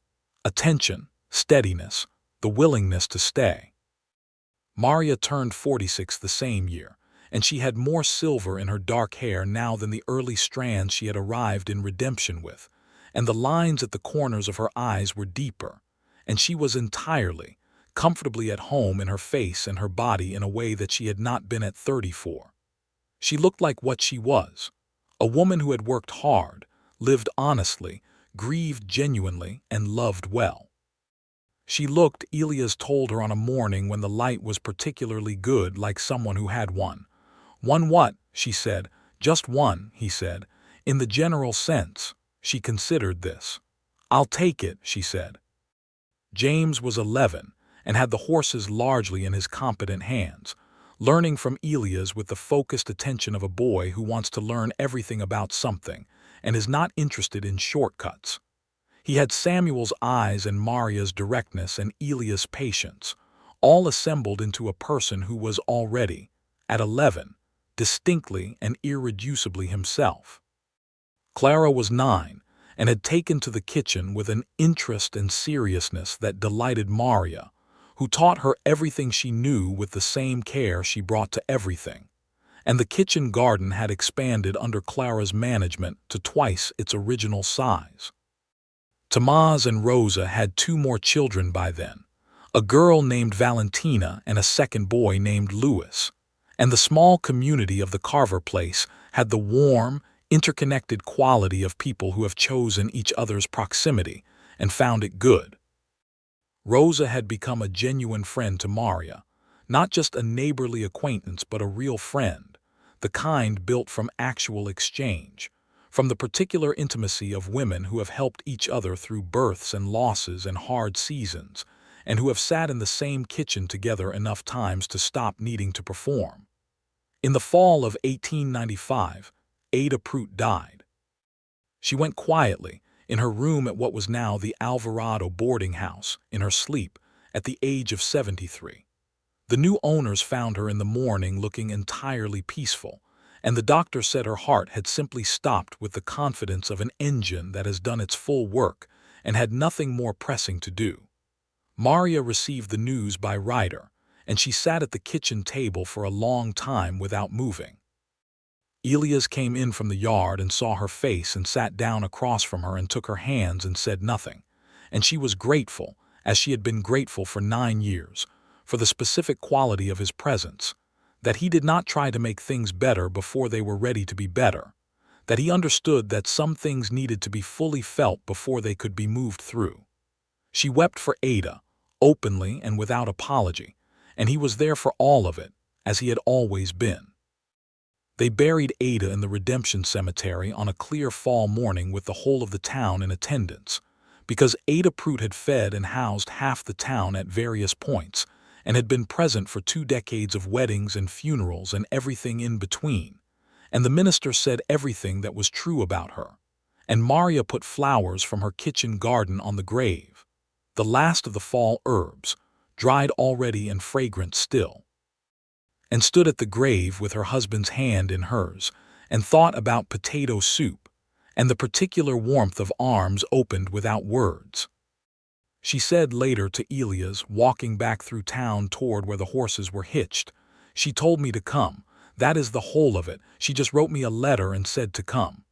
Attention, steadiness, the willingness to stay. Marya turned 46 the same year, and she had more silver in her dark hair now than the early strands she had arrived in redemption with, and the lines at the corners of her eyes were deeper, and she was entirely, comfortably at home in her face and her body in a way that she had not been at 34. She looked like what she was, a woman who had worked hard, lived honestly, grieved genuinely, and loved well. She looked, Elias told her on a morning when the light was particularly good, like someone who had one. "One what?" she said. "Just one," he said. "In the general sense." She considered this. "I'll take it," she said. James was 11 and had the horses largely in his competent hands, learning from Elias with the focused attention of a boy who wants to learn everything about something and is not interested in shortcuts. He had Samuel's eyes and Marya's directness and Elias' patience, all assembled into a person who was already, at 11, distinctly and irreducibly himself. Clara was 9, and had taken to the kitchen with an interest and seriousness that delighted Maria, who taught her everything she knew with the same care she brought to everything. And the kitchen garden had expanded under Clara's management to twice its original size. Tomás and Rosa had two more children by then, a girl named Valentina and a second boy named Louis, and the small community of the Carver place had the warm, interconnected quality of people who have chosen each other's proximity and found it good. Rosa had become a genuine friend to Maria, not just a neighborly acquaintance but a real friend, the kind built from actual exchange, from the particular intimacy of women who have helped each other through births and losses and hard seasons, and who have sat in the same kitchen together enough times to stop needing to perform. In the fall of 1895, Ada Prout died. She went quietly, in her room at what was now the Alvarado boarding house, in her sleep, at the age of 73. The new owners found her in the morning looking entirely peaceful, and the doctor said her heart had simply stopped with the confidence of an engine that has done its full work and had nothing more pressing to do. Maria received the news by rider, and she sat at the kitchen table for a long time without moving. Elias came in from the yard and saw her face and sat down across from her and took her hands and said nothing, and she was grateful, as she had been grateful for 9 years, for the specific quality of his presence, that he did not try to make things better before they were ready to be better, that he understood that some things needed to be fully felt before they could be moved through. She wept for Ada, openly and without apology, and he was there for all of it, as he had always been. They buried Ada in the Redemption Cemetery on a clear fall morning with the whole of the town in attendance, because Ada Prout had fed and housed half the town at various points, and had been present for 2 decades of weddings and funerals and everything in between, and the minister said everything that was true about her, and Maria put flowers from her kitchen garden on the grave, the last of the fall herbs, dried already and fragrant still, and stood at the grave with her husband's hand in hers, and thought about potato soup, and the particular warmth of arms opened without words. She said later to Elias, walking back through town toward where the horses were hitched, "She told me to come. That is the whole of it. She just wrote me a letter and said to come."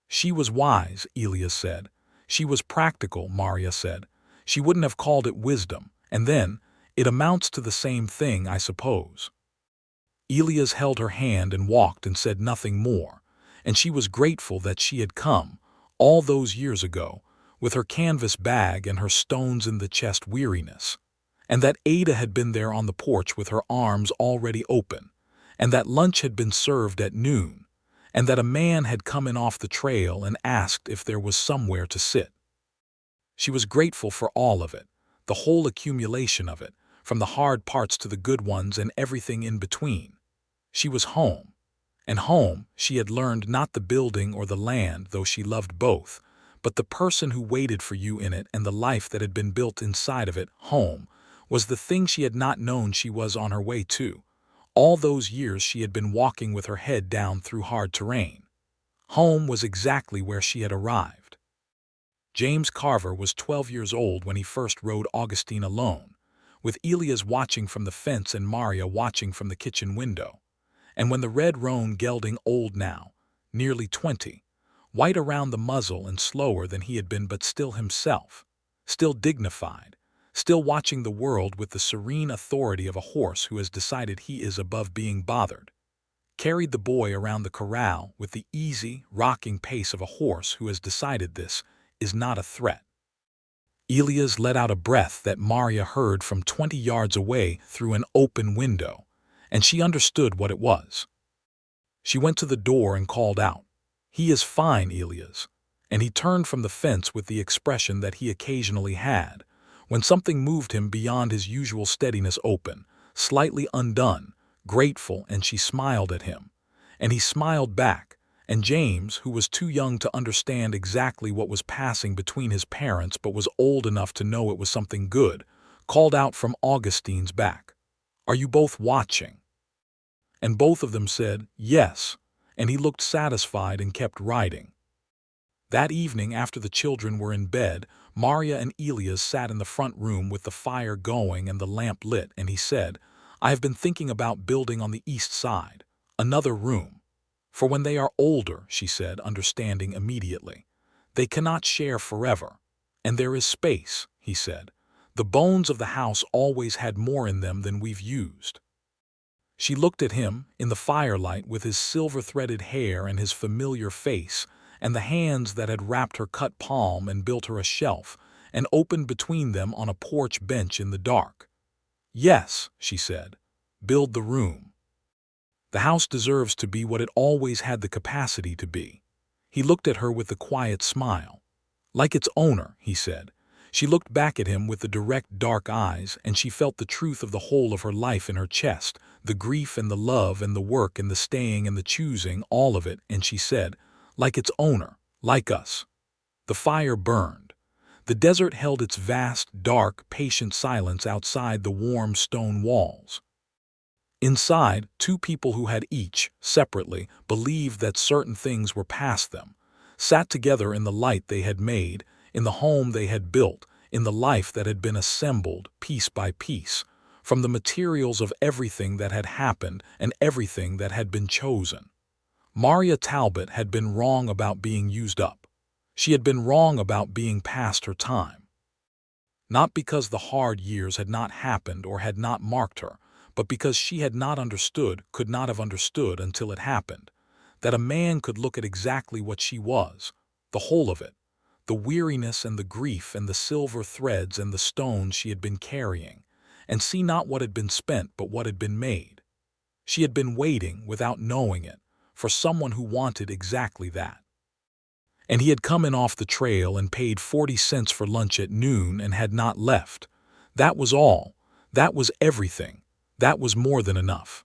She was wise, Elias said. She was practical, Maria said. She wouldn't have called it wisdom. And then, it amounts to the same thing, I suppose. Elias held her hand and walked and said nothing more, and she was grateful that she had come, all those years ago, with her canvas bag and her stones-in-the-chest weariness, and that Ada had been there on the porch with her arms already open, and that lunch had been served at noon, and that a man had come in off the trail and asked if there was somewhere to sit. She was grateful for all of it, the whole accumulation of it, from the hard parts to the good ones and everything in between. She was home, and home, she had learned, not the building or the land, though she loved both, but the person who waited for you in it and the life that had been built inside of it. Home was the thing she had not known she was on her way to. All those years she had been walking with her head down through hard terrain. Home was exactly where she had arrived. James Carver was 12 years old when he first rode Augustine alone, with Elias watching from the fence and Maria watching from the kitchen window. And when the red roan gelding, old now, nearly 20, white around the muzzle and slower than he had been but still himself, still dignified, still watching the world with the serene authority of a horse who has decided he is above being bothered, carried the boy around the corral with the easy, rocking pace of a horse who has decided this is not a threat. Elias let out a breath that Maria heard from 20 yards away through an open window, and she understood what it was. She went to the door and called out, "He is fine, Elias," and he turned from the fence with the expression that he occasionally had, when something moved him beyond his usual steadiness, open, slightly undone, grateful, and she smiled at him, and he smiled back, and James, who was too young to understand exactly what was passing between his parents but was old enough to know it was something good, called out from Augustine's back, "Are you both watching?" And both of them said, "Yes," and he looked satisfied and kept riding. That evening, after the children were in bed, Maria and Elias sat in the front room with the fire going and the lamp lit, and he said, "I have been thinking about building on the east side, another room. For when they are older," she said, understanding immediately, "they cannot share forever. And there is space," he said. "The bones of the house always had more in them than we've used." She looked at him in the firelight with his silver-threaded hair and his familiar face, and the hands that had wrapped her cut palm and built her a shelf, and opened between them on a porch bench in the dark. "Yes," she said, "build the room. The house deserves to be what it always had the capacity to be." He looked at her with a quiet smile. "Like its owner," he said. She looked back at him with the direct dark eyes, and she felt the truth of the whole of her life in her chest, the grief and the love and the work and the staying and the choosing, all of it, and she said, "Like its owner, like us." The fire burned. The desert held its vast, dark, patient silence outside the warm stone walls. Inside, two people who had each, separately, believed that certain things were past them, sat together in the light they had made, in the home they had built, in the life that had been assembled, piece by piece, from the materials of everything that had happened and everything that had been chosen. Maria Talbot had been wrong about being used up. She had been wrong about being past her time. Not because the hard years had not happened or had not marked her, but because she had not understood, could not have understood until it happened, that a man could look at exactly what she was, the whole of it, the weariness and the grief and the silver threads and the stones she had been carrying, and see not what had been spent but what had been made. She had been waiting, without knowing it, for someone who wanted exactly that. And he had come in off the trail and paid 40 cents for lunch at noon and had not left. That was all. That was everything. That was more than enough.